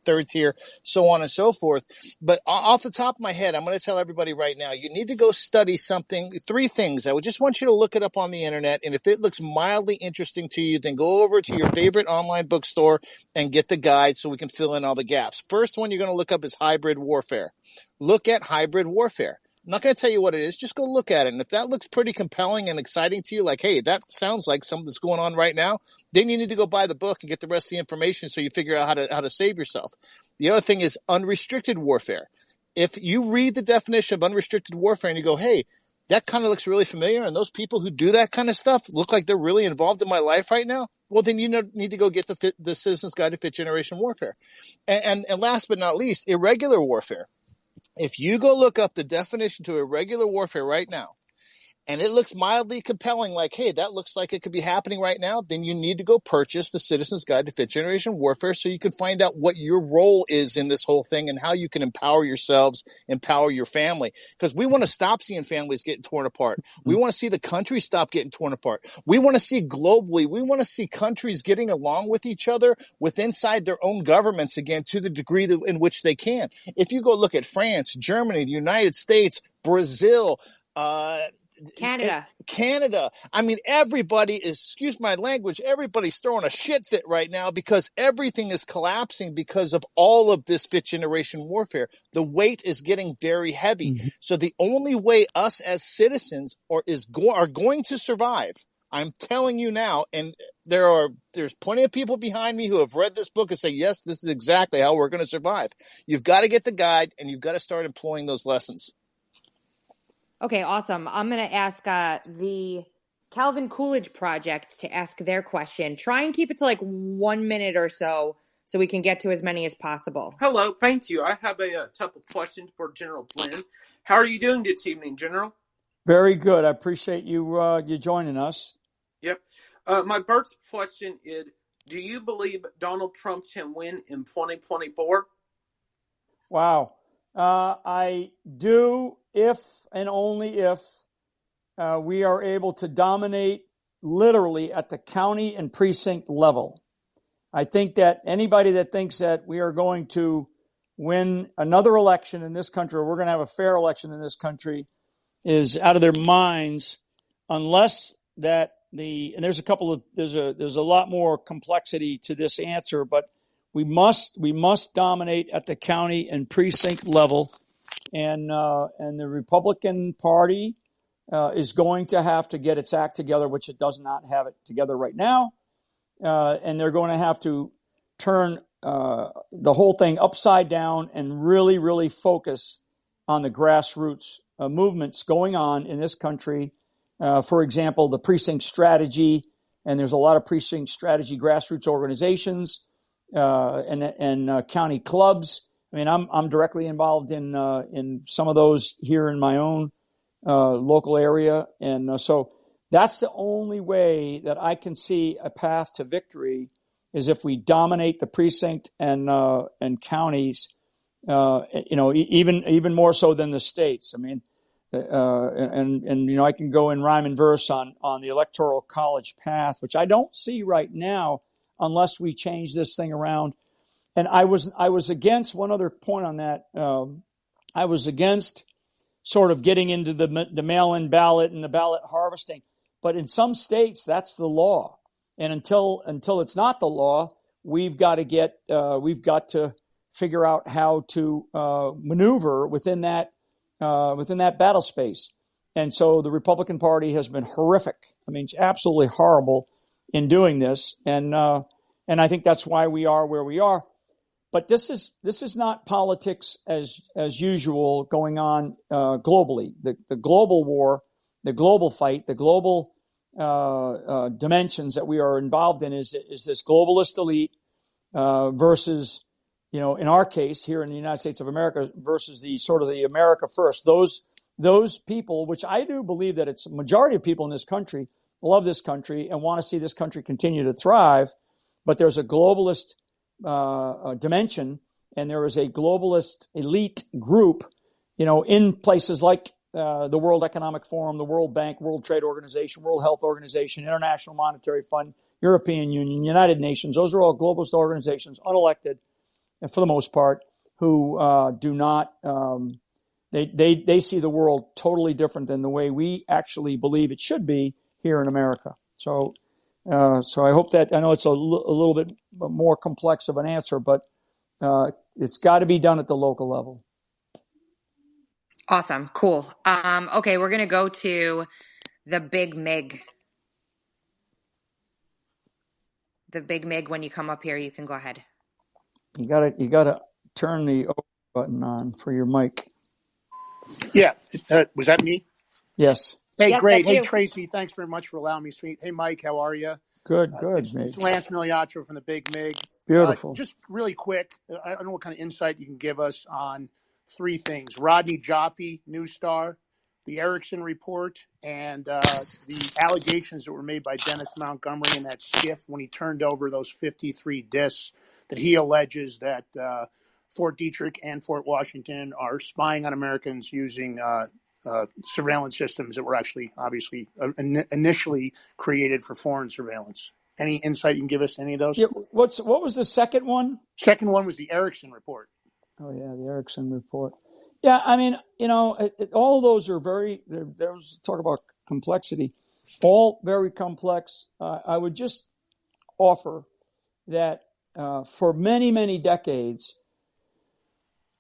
third tier, so on and so forth. But off the top of my head, I'm going to tell everybody right now, you need to go study something. 3 things. I would just want you to look it up on the internet. And if it looks mildly interesting to you, then go over to your favorite online bookstore and get the guide so we can fill in all the gaps. First one you're going to look up is hybrid warfare. Look at hybrid warfare. I'm not going to tell you what it is. Just go look at it. And if that looks pretty compelling and exciting to you, like, hey, that sounds like something that's going on right now, then you need to go buy the book and get the rest of the information so you figure out how to save yourself. The other thing is unrestricted warfare. If you read the definition of unrestricted warfare and you go, hey, that kind of looks really familiar, and those people who do that kind of stuff look like they're really involved in my life right now, well, then you need to go get the Citizen's Guide to Fifth Generation Warfare. And last but not least, irregular warfare. If you go look up the definition to irregular warfare right now, and it looks mildly compelling, like, hey, that looks like it could be happening right now, then you need to go purchase the Citizen's Guide to Fifth Generation Warfare so you can find out what your role is in this whole thing and how you can empower yourselves, empower your family. Because we want to stop seeing families getting torn apart. We want to see the country stop getting torn apart. We want to see globally, we want to see countries getting along with each other inside their own governments again to the degree in which they can. If you go look at France, Germany, the United States, Brazil, Canada. I mean, everybody is, excuse my language, everybody's throwing a shit fit right now because everything is collapsing because of all of this fifth generation warfare. The weight is getting very heavy. Mm-hmm. So the only way us as citizens are going to survive, I'm telling you now, and there's plenty of people behind me who have read this book and say, yes, this is exactly how we're going to survive. You've got to get the guide and you've got to start employing those lessons. Okay, awesome. I'm going to ask the Calvin Coolidge Project to ask their question. Try and keep it to like 1 minute or so we can get to as many as possible. Hello, thank you. I have a couple questions for General Flynn. How are you doing this evening, General? Very good. I appreciate you joining us. Yep. My first question is, do you believe Donald Trump can win in 2024? Wow. I do, if and only if we are able to dominate literally at the county and precinct level. I think that anybody that thinks that we are going to win another election in this country, or we're going to have a fair election in this country, is out of their minds, unless that and there's a lot more complexity to this answer, but we must dominate at the county and precinct level, and the Republican Party is going to have to get its act together, which it does not have it together right now, and they're going to have to turn the whole thing upside down and really, really focus on the grassroots movements going on in this country. For example, the precinct strategy, and there's a lot of precinct strategy grassroots organizations. And county clubs. I mean, I'm directly involved in some of those here in my own local area, and so that's the only way that I can see a path to victory is if we dominate the precinct and counties. Even more so than the states. I mean, and I can go in rhyme and verse on the electoral college path, which I don't see right now, unless we change this thing around. And I was against one other point on that. I was against sort of getting into the mail-in ballot and the ballot harvesting. But in some states, that's the law. And until it's not the law, we've got to figure out how to maneuver within that battle space. And so the Republican Party has been horrific. I mean, it's absolutely horrible in doing this, and I think that's why we are where we are. But this is not politics as usual going on globally. The global war, the global fight, the global dimensions that we are involved in is this globalist elite versus, in our case here in the United States of America, versus the sort of the America first. Those people, which I do believe that it's a majority of people in this country love this country and want to see this country continue to thrive, but there's a globalist dimension, and there is a globalist elite group, in places like the World Economic Forum, the World Bank, World Trade Organization, World Health Organization, International Monetary Fund, European Union, United Nations. Those are all globalist organizations, unelected, and for the most part, who do not. They see the world totally different than the way we actually believe it should be here in America. So I hope that, I know it's a little bit more complex of an answer, but it's got to be done at the local level. Awesome. Cool. Okay, we're going to go to the Big Mig. The Big Mig, when you come up here, you can go ahead. You gotta turn the O button on for your mic. Yeah. Was that me? Yes. Hey, Yes, great. that's Hey, you. Tracy, thanks very much for allowing me to speak. Hey, Mike, how are you? Good, It's Mig. Lance Miliaccio from the Big Mig. Beautiful. Just really quick, I don't know what kind of insight you can give us on three things. Rodney Jaffe, News Star, the Erickson report, and the allegations that were made by Dennis Montgomery in that skiff when he turned over those 53 discs that he alleges that Fort Detrick and Fort Washington are spying on Americans using surveillance systems that were actually obviously initially created for foreign surveillance. Any insight you can give us to any of those? Yeah, what was the second one? Second one was the Erickson report. Oh yeah, the Erickson report. Yeah, I mean, all those are there's talk about complexity, all very complex. I would just offer that for many, many decades,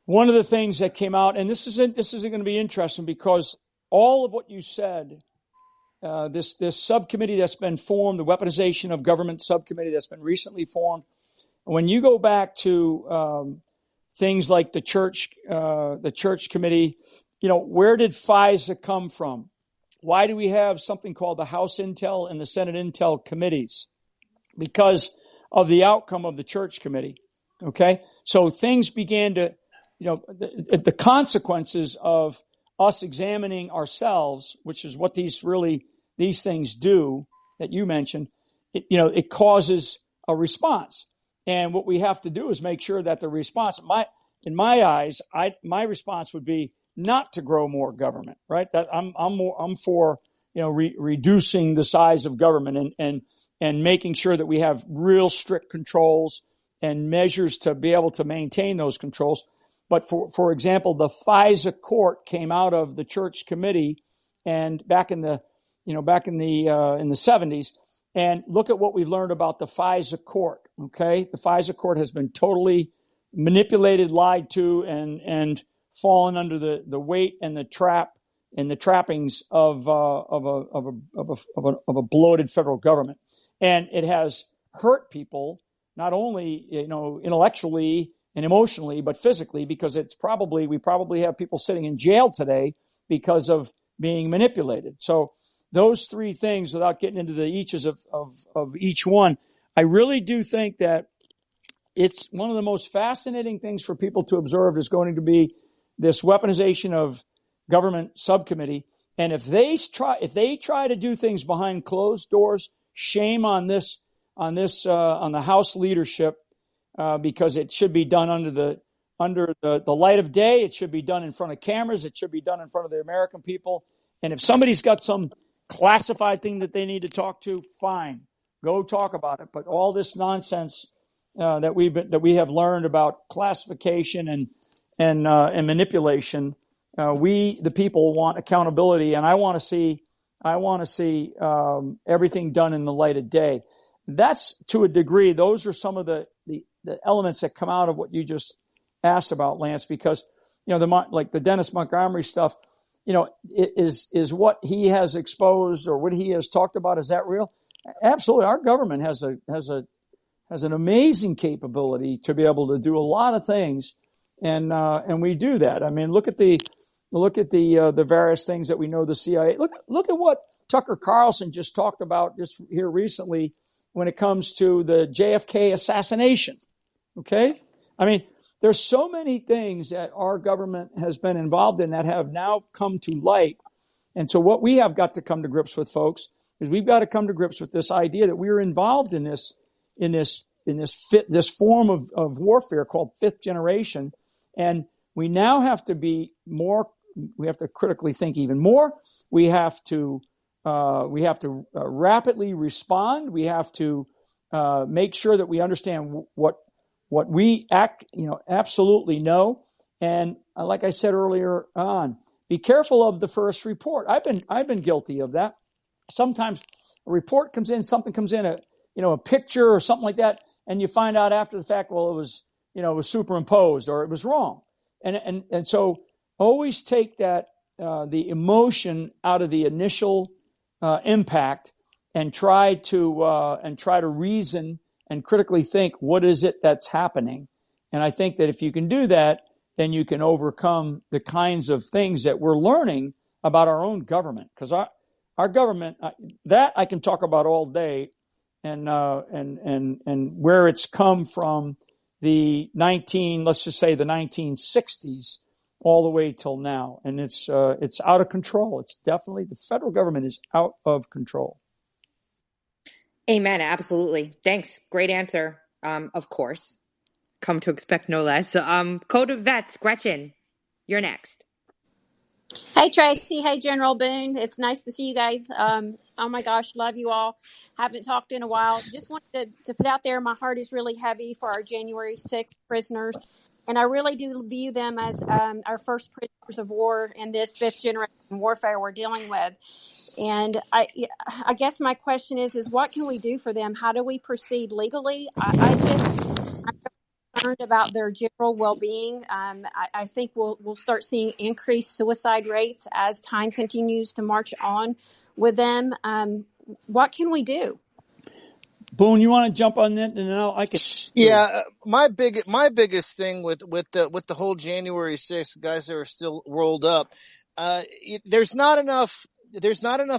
one of the things that came out, and this isn't going to be interesting because all of what you said, this subcommittee that's been formed, the weaponization of government subcommittee that's been recently formed, when you go back to things like the church committee, where did FISA come from? Why do we have something called the House Intel and the Senate Intel committees? Because of the outcome of the church committee. Okay. So things began to, the consequences of us examining ourselves, which is what these things do that you mentioned, it causes a response. And what we have to do is make sure that the response, in my eyes, my response would be not to grow more government, right? That I'm for, reducing the size of government and making sure that we have real strict controls and measures to be able to maintain those controls. But for example, the FISA court came out of the church committee and back in the 70s, and look at what we've learned about the FISA court. Okay. The FISA court has been totally manipulated, lied to, and fallen under the weight and the trap and the trappings of a bloated federal government. And it has hurt people, not only, intellectually and emotionally, but physically, because we probably have people sitting in jail today because of being manipulated. So those three things, without getting into the eaches of each one, I really do think that it's one of the most fascinating things for people to observe is going to be this weaponization of government subcommittee. And if they try to do things behind closed doors, shame on the House leadership, because it should be done under the light of day. It should be done in front of cameras. It should be done in front of the American people. And if somebody's got some classified thing that they need to talk to, fine, go talk about it. But all this nonsense that we have learned about classification and manipulation, we the people want accountability, and I want to see everything done in the light of day. That's, to a degree, those are some of the elements that come out of what you just asked about, Lance, because like the Dennis Montgomery stuff, is what he has exposed or what he has talked about, is that real? Absolutely. Our government has an amazing capability to be able to do a lot of things, and we do that. I mean, look at the various things that we know the CIA. Look at what Tucker Carlson just talked about just here recently when it comes to the JFK assassination. Okay? I mean, there's so many things that our government has been involved in that have now come to light. And so what we have got to come to grips with, folks, is we've got to come to grips with this idea that we're involved in this form of warfare called fifth generation. And we now have to be more critically think even more. We have to rapidly respond. We have to make sure that we understand what we absolutely know. And like I said earlier on, be careful of the first report. I've been guilty of that. Sometimes a report comes in, something comes in, a picture or something like that, and you find out after the fact, well, it was superimposed or it was wrong. And so always take that the emotion out of the initial impact and try to reason and critically think, what is it that's happening? And I think that if you can do that, then you can overcome the kinds of things that we're learning about our own government. Because our government, that I can talk about all day, and where it's come from let's just say the 1960s all the way till now, and it's out of control. It's definitely, the federal government is out of control. Amen. Absolutely. Thanks. Great answer. Of course. Come to expect no less. Code of Vets, Gretchen, you're next. Hey, Tracy. Hey, General Boone. It's nice to see you guys. Oh my gosh, love you all. Haven't talked in a while. Just wanted to put out there, my heart is really heavy for our January 6th prisoners. And I really do view them as our first prisoners of war in this fifth generation warfare we're dealing with. And I guess my question is what can we do for them? How do we proceed legally? I'm concerned about their general well-being. I think we'll start seeing increased suicide rates as time continues to march on with them. What can we do? Boone, you want to jump on that, and then I can. Yeah, my biggest thing with the whole January 6th guys that are still rolled up, there's not enough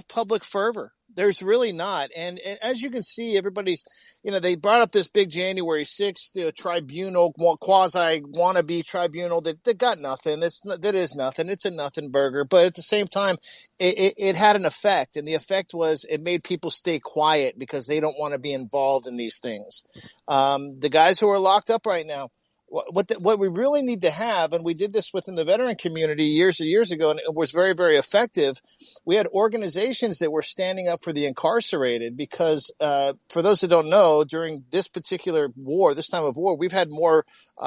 public fervor. There's really not. And as you can see, everybody's, they brought up this big January 6th tribunal, quasi wannabe tribunal that got nothing. That is nothing. It's a nothing burger. But at the same time, it had an effect. And the effect was it made people stay quiet because they don't want to be involved in these things. The guys who are locked up right now, what we really need to have, and we did this within the veteran community years and years ago, and it was very, very effective. We had organizations that were standing up for the incarcerated because, for those that don't know, during this particular war, this time of war, we've had more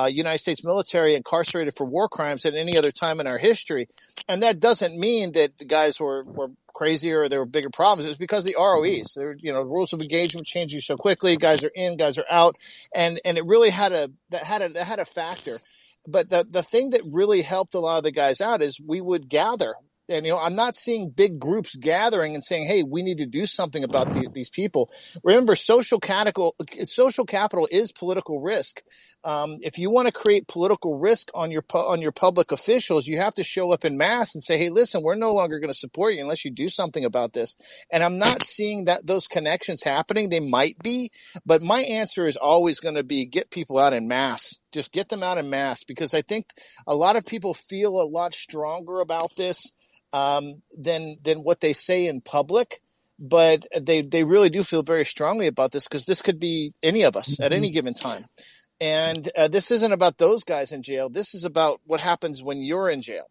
United States military incarcerated for war crimes than any other time in our history. And that doesn't mean that the guys were crazier or there were bigger problems. It was because the ROEs, rules of engagement changing so quickly. Guys are in, guys are out, and it really had a factor. But the thing that really helped a lot of the guys out is we would gather. And, I'm not seeing big groups gathering and saying, hey, we need to do something about these people. Remember, social capital is political risk. If you want to create political risk on your public officials, you have to show up in mass and say, hey, listen, we're no longer going to support you unless you do something about this. And I'm not seeing those connections happening. They might be, but my answer is always going to be get people out in mass. Just get them out in mass, because I think a lot of people feel a lot stronger about this than what they say in public, but they really do feel very strongly about this, because this could be any of us at any given time. And this isn't about those guys in jail. This is about what happens when you're in jail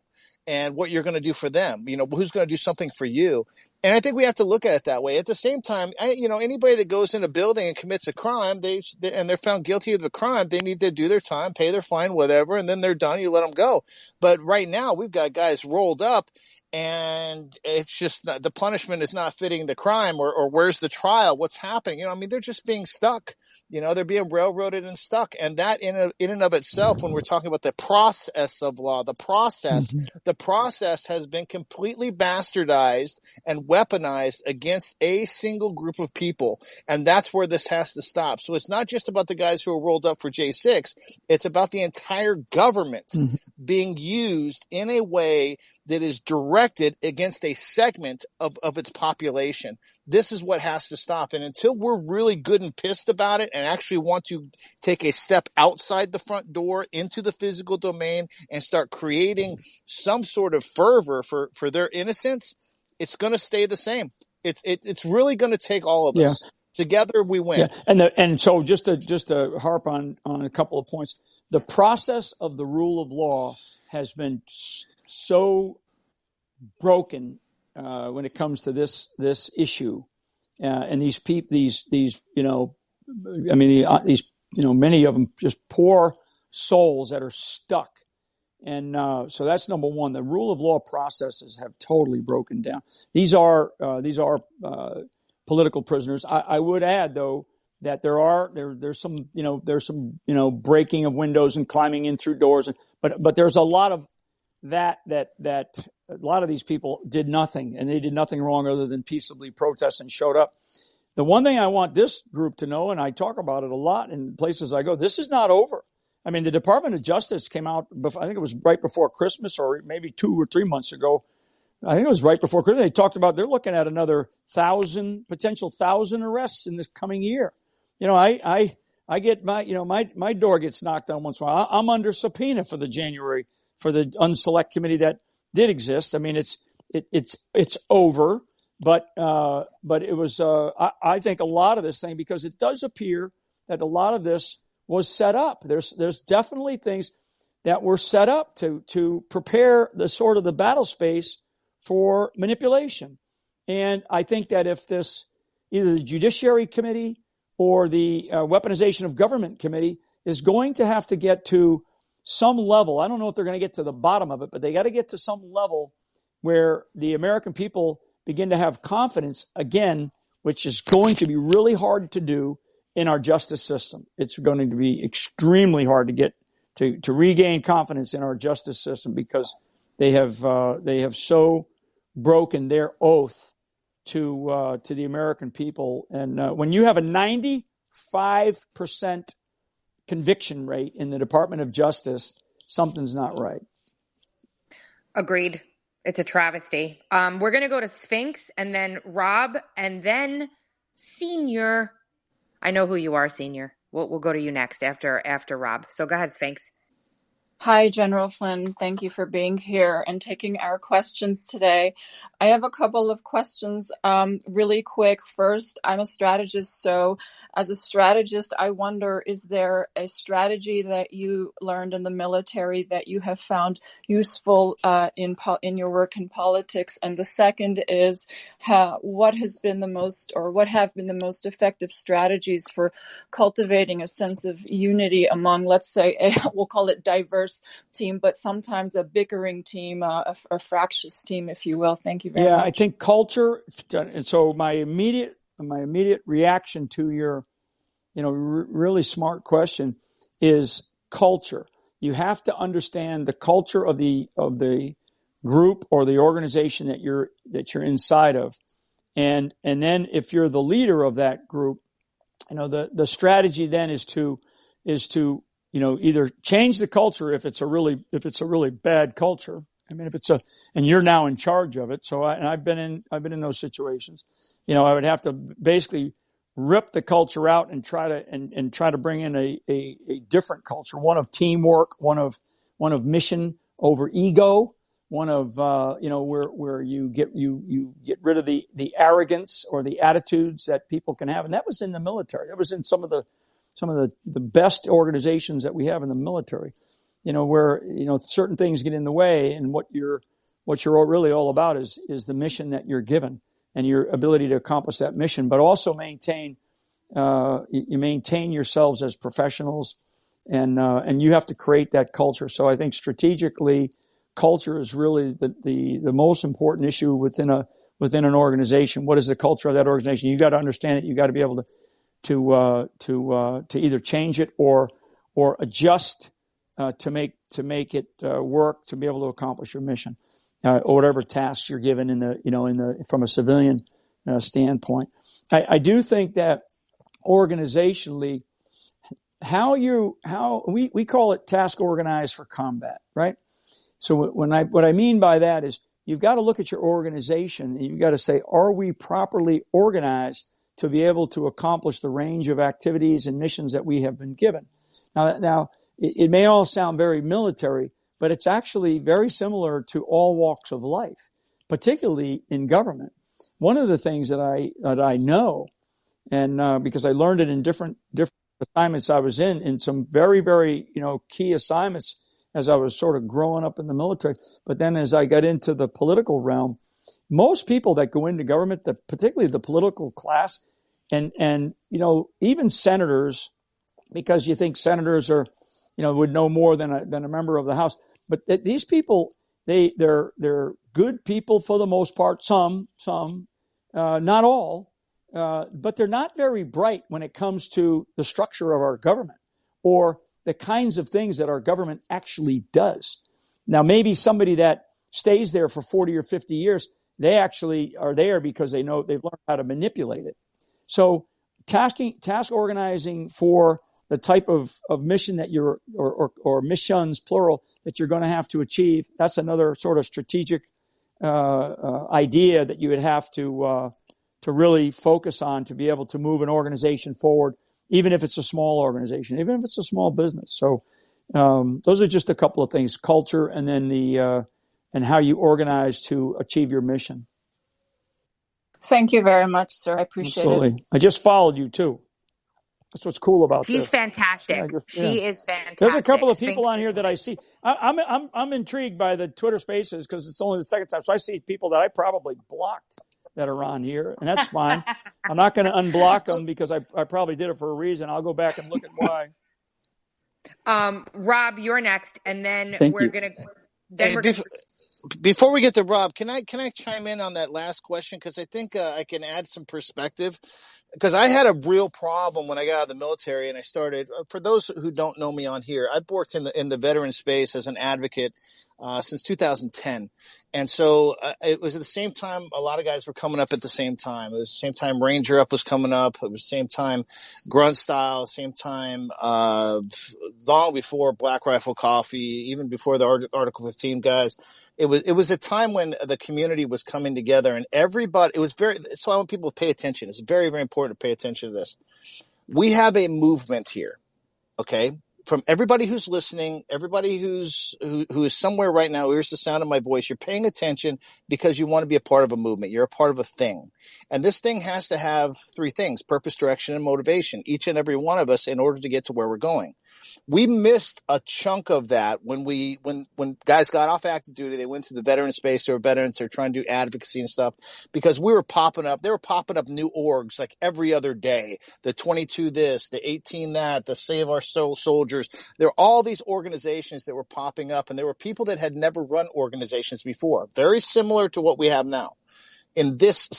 and what you're going to do for them. Who's going to do something for you? And I think we have to look at it that way. At the same time, anybody that goes in a building and commits a crime, and they're found guilty of the crime, they need to do their time, pay their fine, whatever, and then they're done. You let them go. But right now, we've got guys rolled up, and it's just the punishment is not fitting the crime, or where's the trial? What's happening? They're just being stuck. They're being railroaded and stuck. And that in and of itself, when we're talking about the process of law, the process has been completely bastardized and weaponized against a single group of people. And that's where this has to stop. So it's not just about the guys who are rolled up for J6. It's about the entire government being used in a way that is directed against a segment of its population. This is what has to stop. And until we're really good and pissed about it and actually want to take a step outside the front door into the physical domain and start creating some sort of fervor for their innocence, it's going to stay the same. It's really going to take all of us. Together we win. Yeah. And so just to harp on a couple of points, the process of the rule of law has been so broken when it comes to this issue, and these many of them just poor souls that are stuck. And so that's number one. The rule of law processes have totally broken down. These are political prisoners. I would add, though, that there's some breaking of windows and climbing in through doors, but there's a lot of that a lot of these people did nothing, and they did nothing wrong other than peaceably protest and showed up. The one thing I want this group to know, and I talk about it a lot in places I go, this is not over. I mean, the Department of Justice came out, I think it was right before Christmas or maybe 2 or 3 months ago. I think it was right before Christmas. They talked about they're looking at another potential 1,000 arrests in this coming year. You know, I get my door gets knocked on once in a while. I'm under subpoena for the unselect committee that did exist. I mean, it's over, but it was, I think a lot of this thing, because it does appear that a lot of this was set up. There's definitely things that were set up to prepare the battle space for manipulation. And I think that if either the Judiciary Committee or the Weaponization of Government Committee is going to have to get to some level, I don't know if they're going to get to the bottom of it, but they got to get to some level where the American people begin to have confidence again, which is going to be really hard to do in our justice system. It's going to be extremely hard to get to regain confidence in our justice system, because they have so broken their oath to the American people. And when you have a 95% conviction rate in the Department of Justice, something's not right. Agreed. It's a travesty. We're going to go to Sphinx and then Rob and then Senior. I know who you are, Senior. We'll go to you next after Rob. So go ahead, Sphinx. Hi, General Flynn. Thank you for being here and taking our questions today. I have a couple of questions really quick. First, I'm a strategist, so as a strategist, I wonder, is there a strategy that you learned in the military that you have found useful in your work in politics? And the second is, what have been the most effective strategies for cultivating a sense of unity among, let's say, we'll call it diverse team, but sometimes a bickering team, a fractious team, if you will. Thank you very much. Yeah, I think culture. And so my immediate reaction to your, really smart question is culture. You have to understand the culture of the group or the organization that you're inside of, and then if you're the leader of that group, the strategy then is to either change the culture if it's a really bad culture. I mean, and you're now in charge of it. So I've been in those situations. I would have to basically rip the culture out and try to bring in a different culture, one of teamwork, one of mission over ego, one of where you get rid of the arrogance or the attitudes that people can have. And that was in the military. That was in some of the best organizations that we have in the military, where, certain things get in the way, and what you're really all about is the mission that you're given and your ability to accomplish that mission, but also maintain yourselves as professionals, and you have to create that culture. So I think strategically, culture is really the most important issue within an organization. What is the culture of that organization? You got to understand it. You got to be able to either change it or adjust to make it work, to be able to accomplish your mission or whatever tasks you're given from a civilian standpoint. I do think that organizationally, we call it task organized for combat, right? So what I mean by that is you've got to look at your organization and you've got to say, are we properly organized to be able to accomplish the range of activities and missions that we have been given? Now it may all sound very military, but it's actually very similar to all walks of life, particularly in government. One of the things that I know, and because I learned it in different assignments I was in some very, very, key assignments as I was sort of growing up in the military. But then as I got into the political realm, most people that go into government, particularly the political class, and even senators, because you think senators are, would know more than a member of the House. But these people, they're good people for the most part. Some, not all, but they're not very bright when it comes to the structure of our government or the kinds of things that our government actually does. Now, maybe somebody that stays there for 40 or 50 years, they actually are there because they know they've learned how to manipulate it. So task organizing for the type of mission that you're, or missions, plural, that you're going to have to achieve, that's another sort of strategic idea that you would have to really focus on to be able to move an organization forward, even if it's a small organization, even if it's a small business. So those are just a couple of things: culture, and then and how you organize to achieve your mission. Thank you very much, sir. I appreciate it. I just followed you too. That's what's cool about She's this. fantastic. She is fantastic. There's a couple of people on here that I see. I'm intrigued by the Twitter Spaces because it's only the second time, so I see people that I probably blocked that are on here, and that's fine. I'm not going to unblock them because I probably did it for a reason. I'll go back and look at why. Rob, you're next, and then we're gonna. Before we get to Rob, can I chime in on that last question? Because I think I can add some perspective. Because I had a real problem when I got out of the military and I started. For those who don't know me on here, I've worked in the veteran space as an advocate since 2010. And so it was at the same time a lot of guys were coming up at the same time. It was the same time Ranger Up was coming up. It was the same time Grunt Style, same time long before Black Rifle Coffee, even before the Article 15 guys. It was a time when the community was coming together and everybody, so I want people to pay attention. It's very, very important to pay attention to this. We have a movement here, okay? From everybody who's listening, everybody who is somewhere right now, here's the sound of my voice. You're paying attention because you want to be a part of a movement. You're a part of a thing. And this thing has to have three things: purpose, direction, and motivation, each and every one of us, in order to get to where we're going. We missed a chunk of that when guys got off active duty. They went to the veteran space. They were veterans. They're trying to do advocacy and stuff because we were popping up. They were popping up new orgs like every other day. The 22 this, the 18 that, the Save Our Soul Soldiers. There are all these organizations that were popping up, and there were people that had never run organizations before, very similar to what we have now in this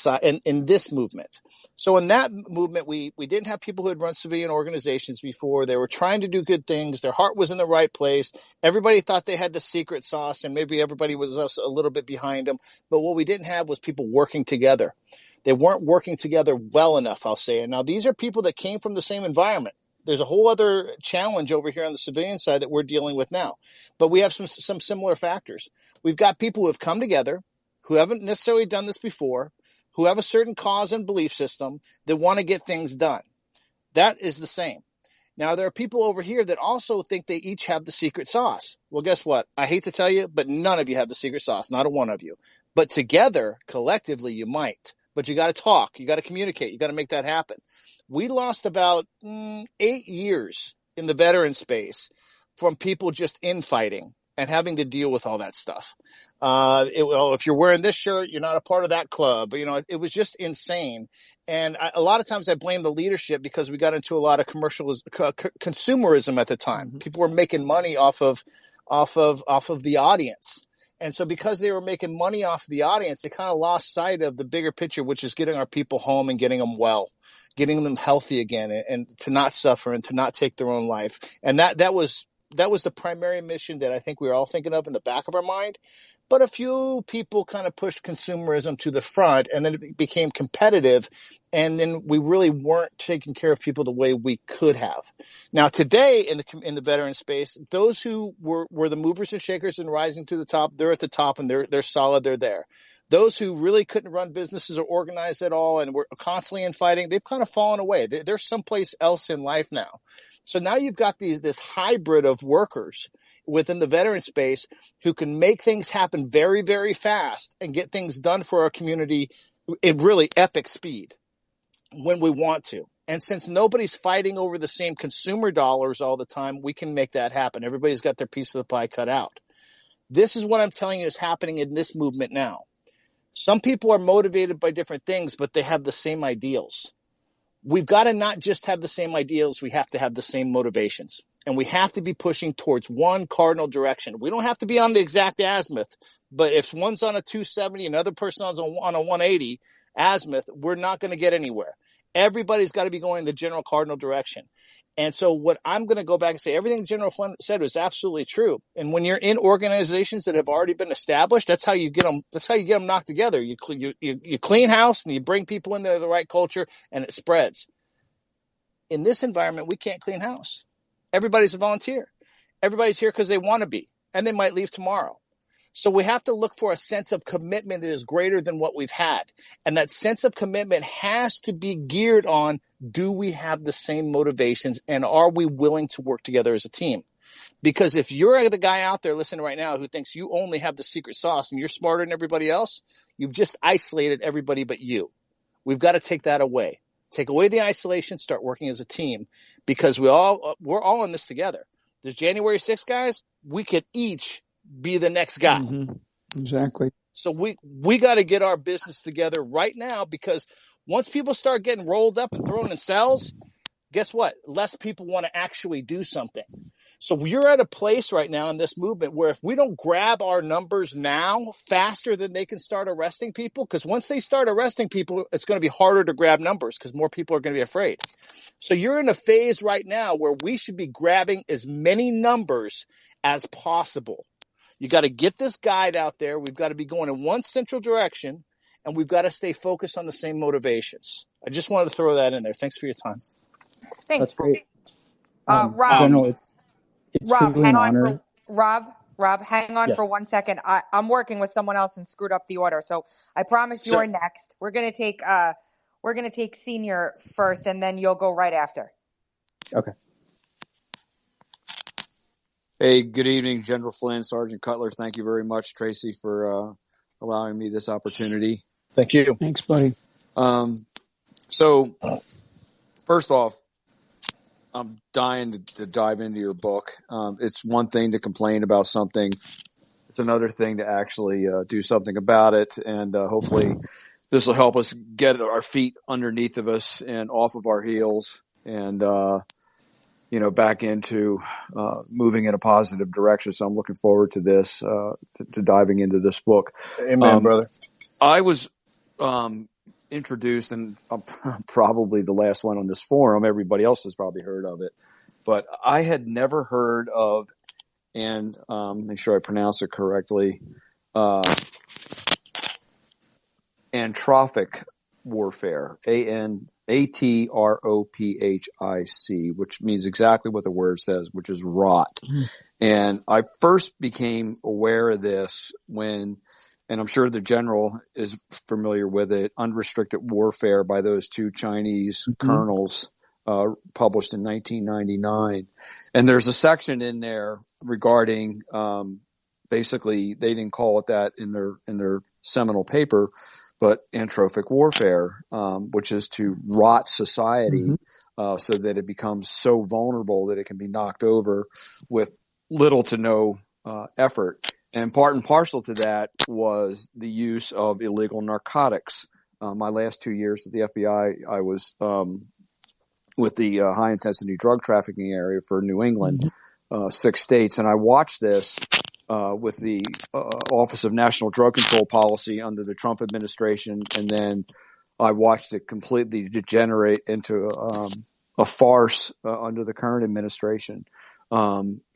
movement. So in that movement, we didn't have people who had run civilian organizations before. They were trying to do good things. Their heart was in the right place. Everybody thought they had the secret sauce, and maybe everybody was us a little bit behind them. But what we didn't have was people working together. They weren't working together well enough, I'll say. And now these are people that came from the same environment. There's a whole other challenge over here on the civilian side that we're dealing with now. But we have some similar factors. We've got people who have come together, who haven't necessarily done this before, who have a certain cause and belief system that want to get things done. That is the same. Now, there are people over here that also think they each have the secret sauce. Well, guess what? I hate to tell you, but none of you have the secret sauce, not a one of you. But together, collectively, you might. But you got to talk. You got to communicate. You got to make that happen. We lost about 8 years in the veteran space from people just infighting and having to deal with all that stuff. If you're wearing this shirt, you're not a part of that club. It was just insane. And a lot of times I blame the leadership because we got into a lot of consumerism at the time. Mm-hmm. People were making money off of the audience. And so because they were making money off of the audience, they kind of lost sight of the bigger picture, which is getting our people home and getting them well, getting them healthy again, and to not suffer and to not take their own life. And that was the primary mission that I think we were all thinking of in the back of our mind. But a few people kind of pushed consumerism to the front, and then it became competitive, and then we really weren't taking care of people the way we could have. Now, today in the veteran space, those who were the movers and shakers and rising to the top, they're at the top, and they're solid. They're there. Those who really couldn't run businesses or organize at all and were constantly infighting, they've kind of fallen away. They're someplace else in life now. So now you've got this hybrid of workers within the veteran space who can make things happen very, very fast and get things done for our community at really epic speed when we want to. And since nobody's fighting over the same consumer dollars all the time, we can make that happen. Everybody's got their piece of the pie cut out. This is what I'm telling you is happening in this movement now. Some people are motivated by different things, but they have the same ideals. We've got to not just have the same ideals. We have to have the same motivations. And we have to be pushing towards one cardinal direction. We don't have to be on the exact azimuth, but if one's on a 270, another person's on a 180 azimuth, we're not going to get anywhere. Everybody's got to be going in the general cardinal direction. And so what I'm going to go back and say, everything General Flynn said was absolutely true. And when you're in organizations that have already been established, that's how you get them. That's how you get them knocked together. You clean house and you bring people in there, the right culture, and it spreads. In this environment, we can't clean house. Everybody's a volunteer. Everybody's here because they want to be, and they might leave tomorrow. So we have to look for a sense of commitment that is greater than what we've had. And that sense of commitment has to be geared on, do we have the same motivations and are we willing to work together as a team? Because if you're the guy out there listening right now who thinks you only have the secret sauce and you're smarter than everybody else, you've just isolated everybody but you. We've got to take that away. Take away the isolation, start working as a team, because we're all in this together. There's January 6th guys. We could each be the next guy. Mm-hmm. Exactly. So we got to get our business together right now, because once people start getting rolled up and thrown in cells, guess what? Less people want to actually do something. So you're at a place right now in this movement where if we don't grab our numbers now faster than they can start arresting people, because once they start arresting people, it's going to be harder to grab numbers because more people are going to be afraid. So you're in a phase right now where we should be grabbing as many numbers as possible. You got to get this guide out there. We've got to be going in one central direction, and we've got to stay focused on the same motivations. I just wanted to throw that in there. Thanks for your time. Thanks. That's great. Rob, General, it's Rob, truly hang an on honor. Rob, hang on Yeah. for 1 second. I'm working with someone else and screwed up the order. So I promise you're next. We're gonna take Senior first, and then you'll go right after. Okay. Hey, good evening, General Flynn, Sergeant Cutler. Thank you very much, Tracy, for allowing me this opportunity. Thank you. Thanks, buddy. So, first off, I'm dying to dive into your book. It's one thing to complain about something. It's another thing to actually do something about it. And hopefully this will help us get our feet underneath of us and off of our heels and, back into moving in a positive direction. So I'm looking forward to this, to diving into this book. Amen, brother. I was introduced, and I'm probably the last one on this forum. Everybody else has probably heard of it, but I had never heard of, and make sure I pronounce it correctly, anthropic warfare, ANATROPHIC, which means exactly what the word says, which is rot. And I first became aware of this when, and I'm sure the general is familiar with it, Unrestricted Warfare by those two Chinese colonels, published in 1999. And there's a section in there regarding, basically they didn't call it that in their seminal paper, but anthropic warfare, which is to rot society, so that it becomes so vulnerable that it can be knocked over with little to no effort. And part and parcel to that was the use of illegal narcotics. My last 2 years at the FBI, I was with the high intensity drug trafficking area for New England, 6 states, and I watched this with the Office of National Drug Control Policy under the Trump administration, and then I watched it completely degenerate into a farce under the current administration.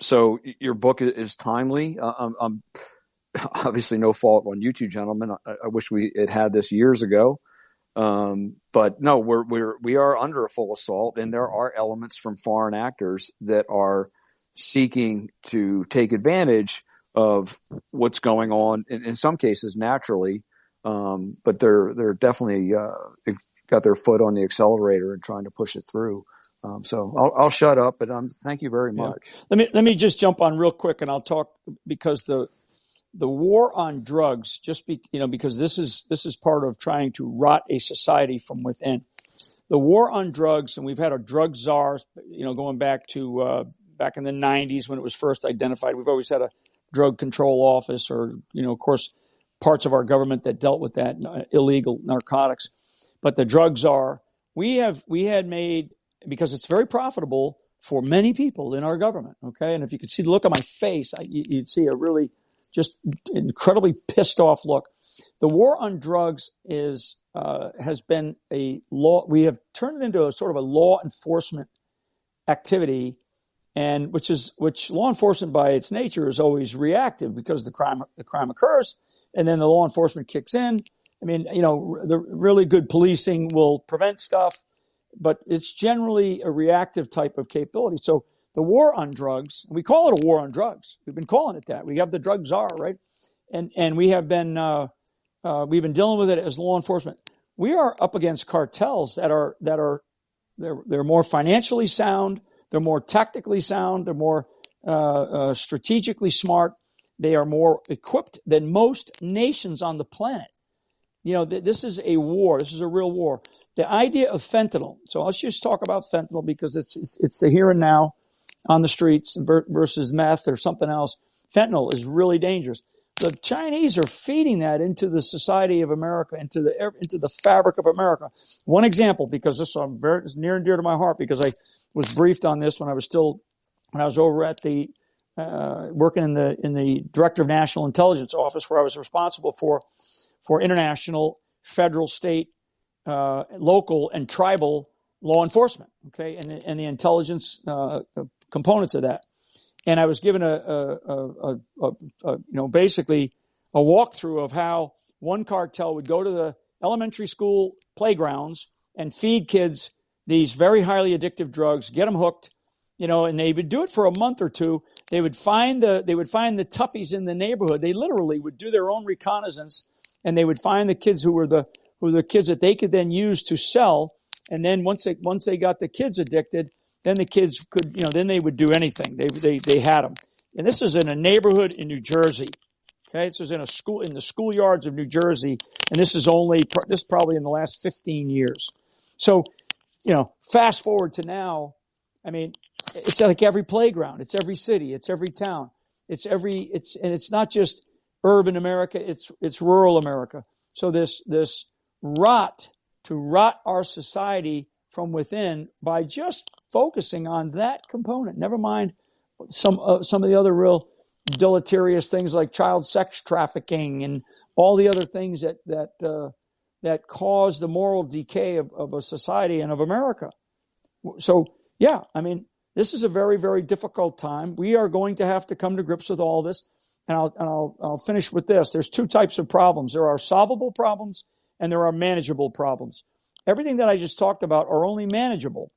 So your book is timely. I'm obviously no fault on you two gentlemen. I wish we had this years ago. But no, we are under a full assault, and there are elements from foreign actors that are seeking to take advantage of what's going on in some cases naturally. But they're definitely, got their foot on the accelerator and trying to push it through. So I'll shut up, but thank you very much. Let me just jump on real quick, and I'll talk because the war on drugs, because this is part of trying to rot a society from within. the war on drugs, and we've had a drug czar, going back to back in the 90s when it was first identified. We've always had a drug control office, or of course, parts of our government that dealt with that illegal narcotics. But the drug czar, we had made, because it's very profitable for many people in our government. Okay, and if you could see the look on my face, you'd see a really just incredibly pissed off look. The war on drugs has been a law. We have turned it into a sort of a law enforcement activity, and which law enforcement by its nature is always reactive, because the crime occurs and then the law enforcement kicks in. I mean, the really good policing will prevent stuff, but it's generally a reactive type of capability. So the war on drugs, we call it a war on drugs. We've been calling it that. We have the drug czar, right? And we have been we've been dealing with it as law enforcement. We are up against cartels that are they're more financially sound, they're more tactically sound, they're more strategically smart. They are more equipped than most nations on the planet. This is a war. This is a real war. The idea of fentanyl. So let's just talk about fentanyl, because it's the here and now on the streets versus meth or something else. Fentanyl is really dangerous. The Chinese are feeding that into the society of America, into the fabric of America. One example, because this is near and dear to my heart, because I was briefed on this when I was over at the working in the Director of National Intelligence Office, where I was responsible for international, federal, state, local, and tribal law enforcement. Okay, and the intelligence components of that. And I was given basically a walkthrough of how one cartel would go to the elementary school playgrounds and feed kids these very highly addictive drugs, get them hooked, and they would do it for a month or two. They would find the toughies in the neighborhood. They literally would do their own reconnaissance, and they would find the kids who were the kids that they could then use to sell. And then once they got the kids addicted, then the kids could, then they would do anything. They had them. And this is in a neighborhood in New Jersey. Okay. This was in the schoolyards of New Jersey. And this is probably in the last 15 years. So, fast forward to now, I mean, it's like every playground, it's every city, it's every town, and it's not just urban America, it's rural America. So this rot our society from within by just focusing on that component. Never mind some of the other real deleterious things like child sex trafficking and all the other things that cause the moral decay of a society and of America. So, yeah, I mean, this is a very, very difficult time. We are going to have to come to grips with all this. And I'll finish with this. There's two types of problems. There are solvable problems and there are manageable problems. Everything that I just talked about are only manageable.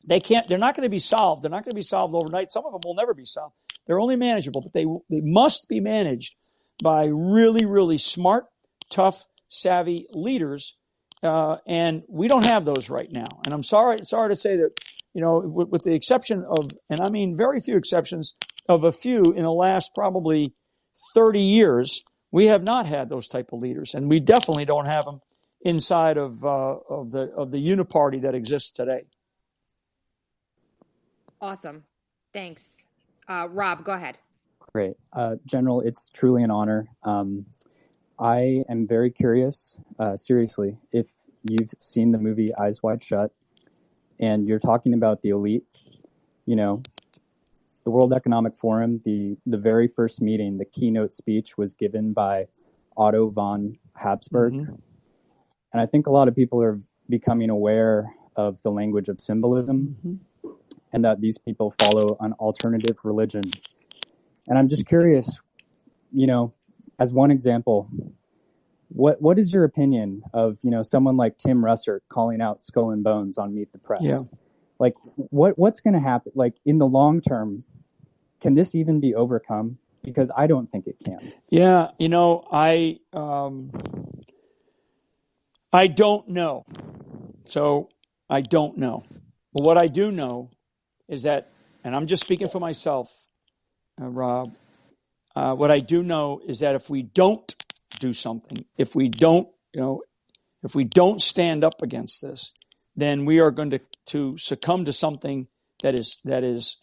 They're not going to be solved. They're not going to be solved overnight. Some of them will never be solved. They're only manageable, but they must be managed by really, really smart, tough, savvy leaders. And we don't have those right now. And I'm sorry to say that, with the exception of, and I mean very few exceptions, of a few in the last probably 30 years, we have not had those type of leaders. And we definitely don't have them inside of the uniparty that exists today. Awesome. Thanks. Rob, go ahead. Great. General, it's truly an honor. I am very curious, seriously, if you've seen the movie Eyes Wide Shut and you're talking about the elite, the World Economic Forum, the very first meeting, the keynote speech was given by Otto von Habsburg. Mm-hmm. And I think a lot of people are becoming aware of the language of symbolism. Mm-hmm. And that these people follow an alternative religion. And I'm just curious, as one example, what is your opinion of, someone like Tim Russert calling out Skull and Bones on Meet the Press? Yeah. Like, what's going to happen? Like, in the long term, can this even be overcome? Because I don't think it can. Yeah, I don't know. So I don't know. But what I do know is that, and I'm just speaking for myself, Rob, what I do know is that if we don't do something, if we don't stand up against this, then we are going to succumb to something that is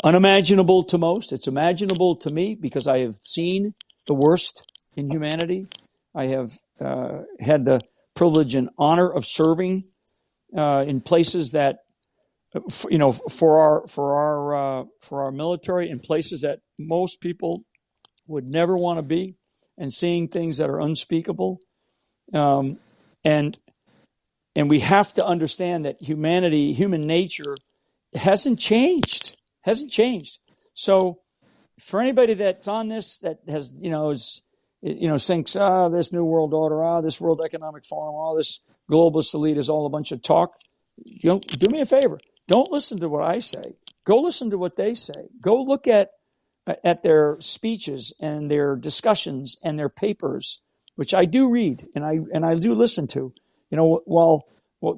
unimaginable to most. It's imaginable to me because I have seen the worst in humanity. I have had the privilege and honor of serving in places that, for our military, in places that most people would never want to be, and seeing things that are unspeakable. And we have to understand that human nature hasn't changed. So for anybody that's on this, that has, thinks, this new world order, this World Economic Forum, this globalist elite is all a bunch of talk. Do me a favor. Don't listen to what I say. Go listen to what they say. Go look at their speeches and their discussions and their papers, which I do read and I do listen to,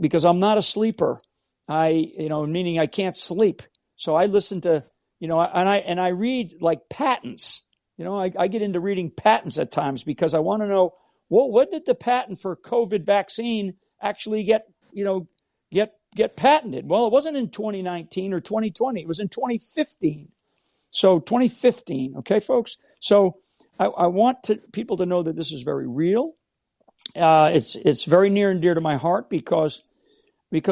because I'm not a sleeper. Meaning I can't sleep. So I listen to, and I read like patents. I get into reading patents at times because I want to know, when did the patent for COVID vaccine actually get patented? Well, it wasn't in 2019 or 2020. It was in 2015. So 2015. Okay, folks. So I want people to know that this is very real. It's very near and dear to my heart because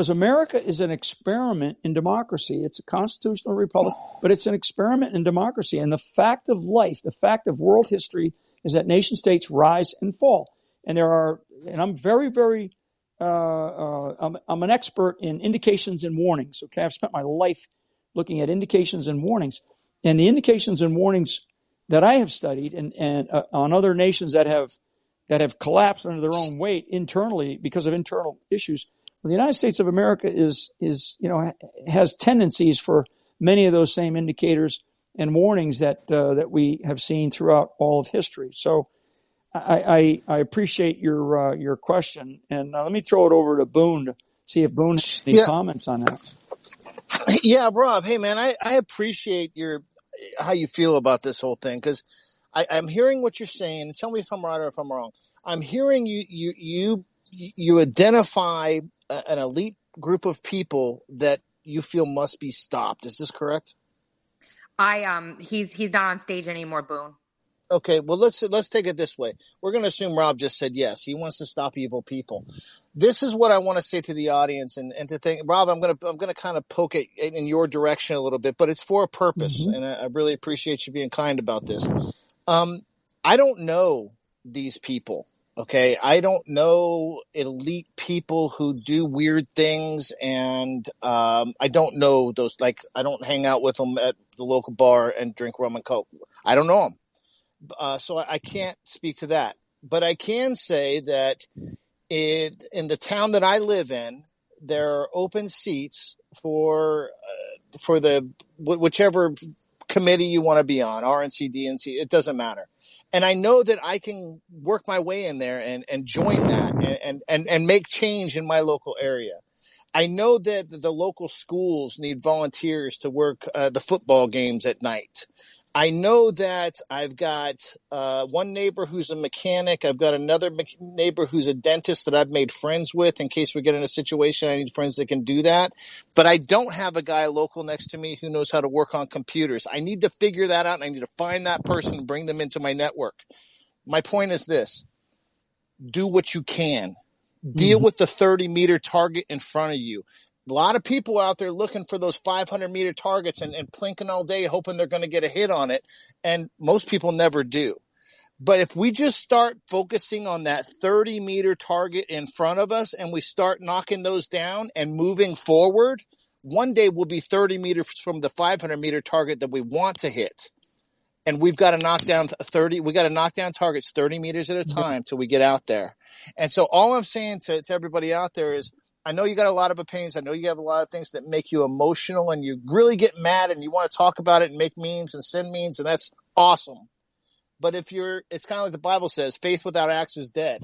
America is an experiment in democracy. It's a constitutional republic, but it's an experiment in democracy. And the fact of life, the fact of world history is that nation states rise and fall. And I'm very, very, I'm an expert in indications and warnings. Okay. I've spent my life looking at indications and warnings, and the indications and warnings that I have studied and on other nations that have collapsed under their own weight internally because of internal issues. The United States of America has tendencies for many of those same indicators and warnings that we have seen throughout all of history. So I appreciate your question, and let me throw it over to Boone to see if Boone has any comments on that. Yeah, Rob. Hey, man, I appreciate how you feel about this whole thing, because I'm hearing what you're saying. Tell me if I'm right or if I'm wrong. I'm hearing you identify an elite group of people that you feel must be stopped. Is this correct? He's not on stage anymore, Boone. Okay, well let's take it this way. We're going to assume Rob just said yes. He wants to stop evil people. This is what I want to say to the audience, and to think, Rob, I'm going to kind of poke it in your direction a little bit, but it's for a purpose, and I really appreciate you being kind about this. I don't know these people. Okay, I don't know elite people who do weird things, and I don't know those. Like, I don't hang out with them at the local bar and drink rum and coke. I don't know them, so I can't speak to that. But I can say that in the town that I live in, there are open seats for the whichever committee you want to be on, RNC, DNC. It doesn't matter. And I know that I can work my way in there and join that and make change in my local area. I know that the local schools need volunteers to work the football games at night. I know that I've got one neighbor who's a mechanic. I've got another neighbor who's a dentist that I've made friends with in case we get in a situation. I need friends that can do that. But I don't have a guy local next to me who knows how to work on computers. I need to figure that out, and I need to find that person and bring them into my network. My point is this. Do what you can. Deal with the 30-meter target in front of you. A lot of people out there looking for those 500-meter targets and plinking all day hoping they're going to get a hit on it, and most people never do. But if we just start focusing on that 30-meter target in front of us and we start knocking those down and moving forward, one day we'll be 30 meters from the 500-meter target that we want to hit. And we've got to knock down targets 30 meters at a time till we get out there. And so all I'm saying to everybody out there is, I know you got a lot of opinions. I know you have a lot of things that make you emotional and you really get mad and you want to talk about it and make memes and send memes, and that's awesome. But it's kind of like the Bible says, faith without acts is dead.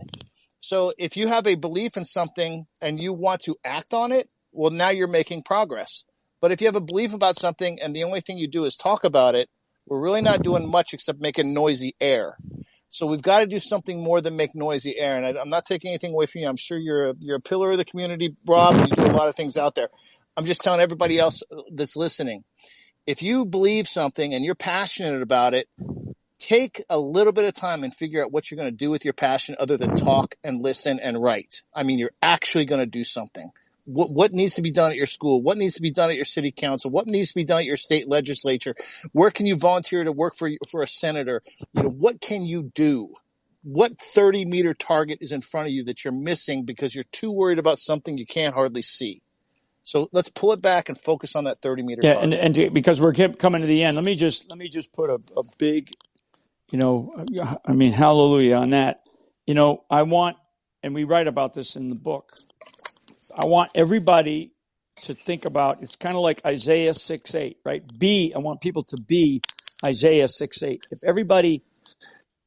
So if you have a belief in something and you want to act on it, well, now you're making progress. But if you have a belief about something and the only thing you do is talk about it, we're really not doing much except making noisy air. So we've got to do something more than make noisy, Aaron. I'm not taking anything away from you. I'm sure you're a pillar of the community, Rob, and you do a lot of things out there. I'm just telling everybody else that's listening, if you believe something and you're passionate about it, take a little bit of time and figure out what you're going to do with your passion other than talk and listen and write. I mean, you're actually going to do something. What needs to be done at your school? What needs to be done at your city council? What needs to be done at your state legislature? Where can you volunteer to work for a senator? What can you do? What 30-meter target is in front of you that you're missing because you're too worried about something you can't hardly see? So let's pull it back and focus on that 30-meter target. And because we're coming to the end, let me just put a big, hallelujah on that. I want, and we write about this in the book, I want everybody to think about, it's kind of like Isaiah 6:8, right? I want people to be Isaiah 6:8. If everybody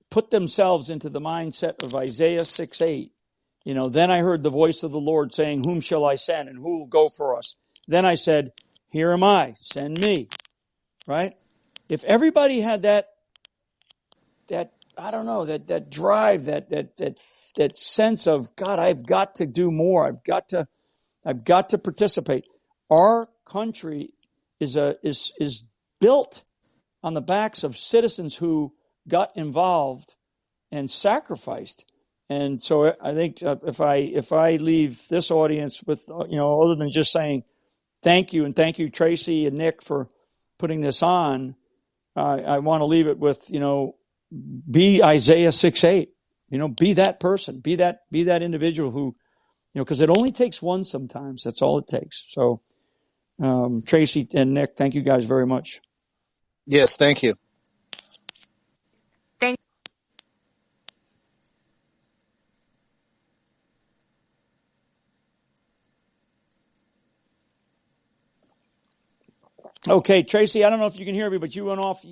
put themselves into the mindset of Isaiah 6:8, then I heard the voice of the Lord saying, whom shall I send and who will go for us? Then I said, here am I, send me, right? If everybody had that I don't know, that drive, that sense of, God, I've got to do more. I've got to participate. Our country is built on the backs of citizens who got involved and sacrificed. And so I think if I leave this audience with, other than just saying thank you, and thank you, Tracy and Nick, for putting this on, I want to leave it with, be Isaiah 6:8, be that person, be that individual who, because it only takes one sometimes. That's all it takes. So, Tracy and Nick, thank you guys very much. Yes, thank you. Thank Okay, Tracy, I don't know if you can hear me, but you went off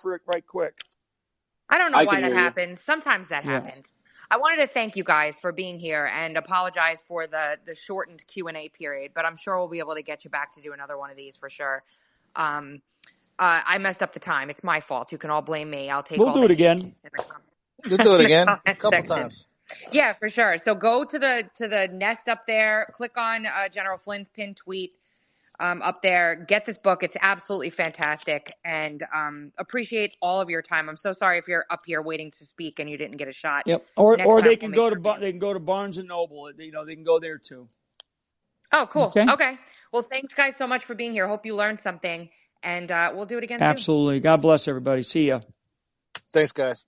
right quick. I don't know I why can that hear you. happens. Sometimes that happens. I wanted to thank you guys for being here and apologize for the shortened Q&A period, but I'm sure we'll be able to get you back to do another one of these for sure. I messed up the time. It's my fault. You can all blame me. I'll take We'll all do the it heat again. We'll do it again a comment couple section. times. Yeah, for sure. So go to the nest up there, click on General Flynn's pinned tweet up there, get this book. It's absolutely fantastic, and appreciate all of your time. I'm so sorry if you're up here waiting to speak and you didn't get a shot. Yep. Or Next time they can we'll they can go to Barnes and Noble. They can go there too. Oh, cool. Okay. Well, thanks guys so much for being here. Hope you learned something, and we'll do it again soon. Absolutely. God bless everybody. See ya. Thanks, guys.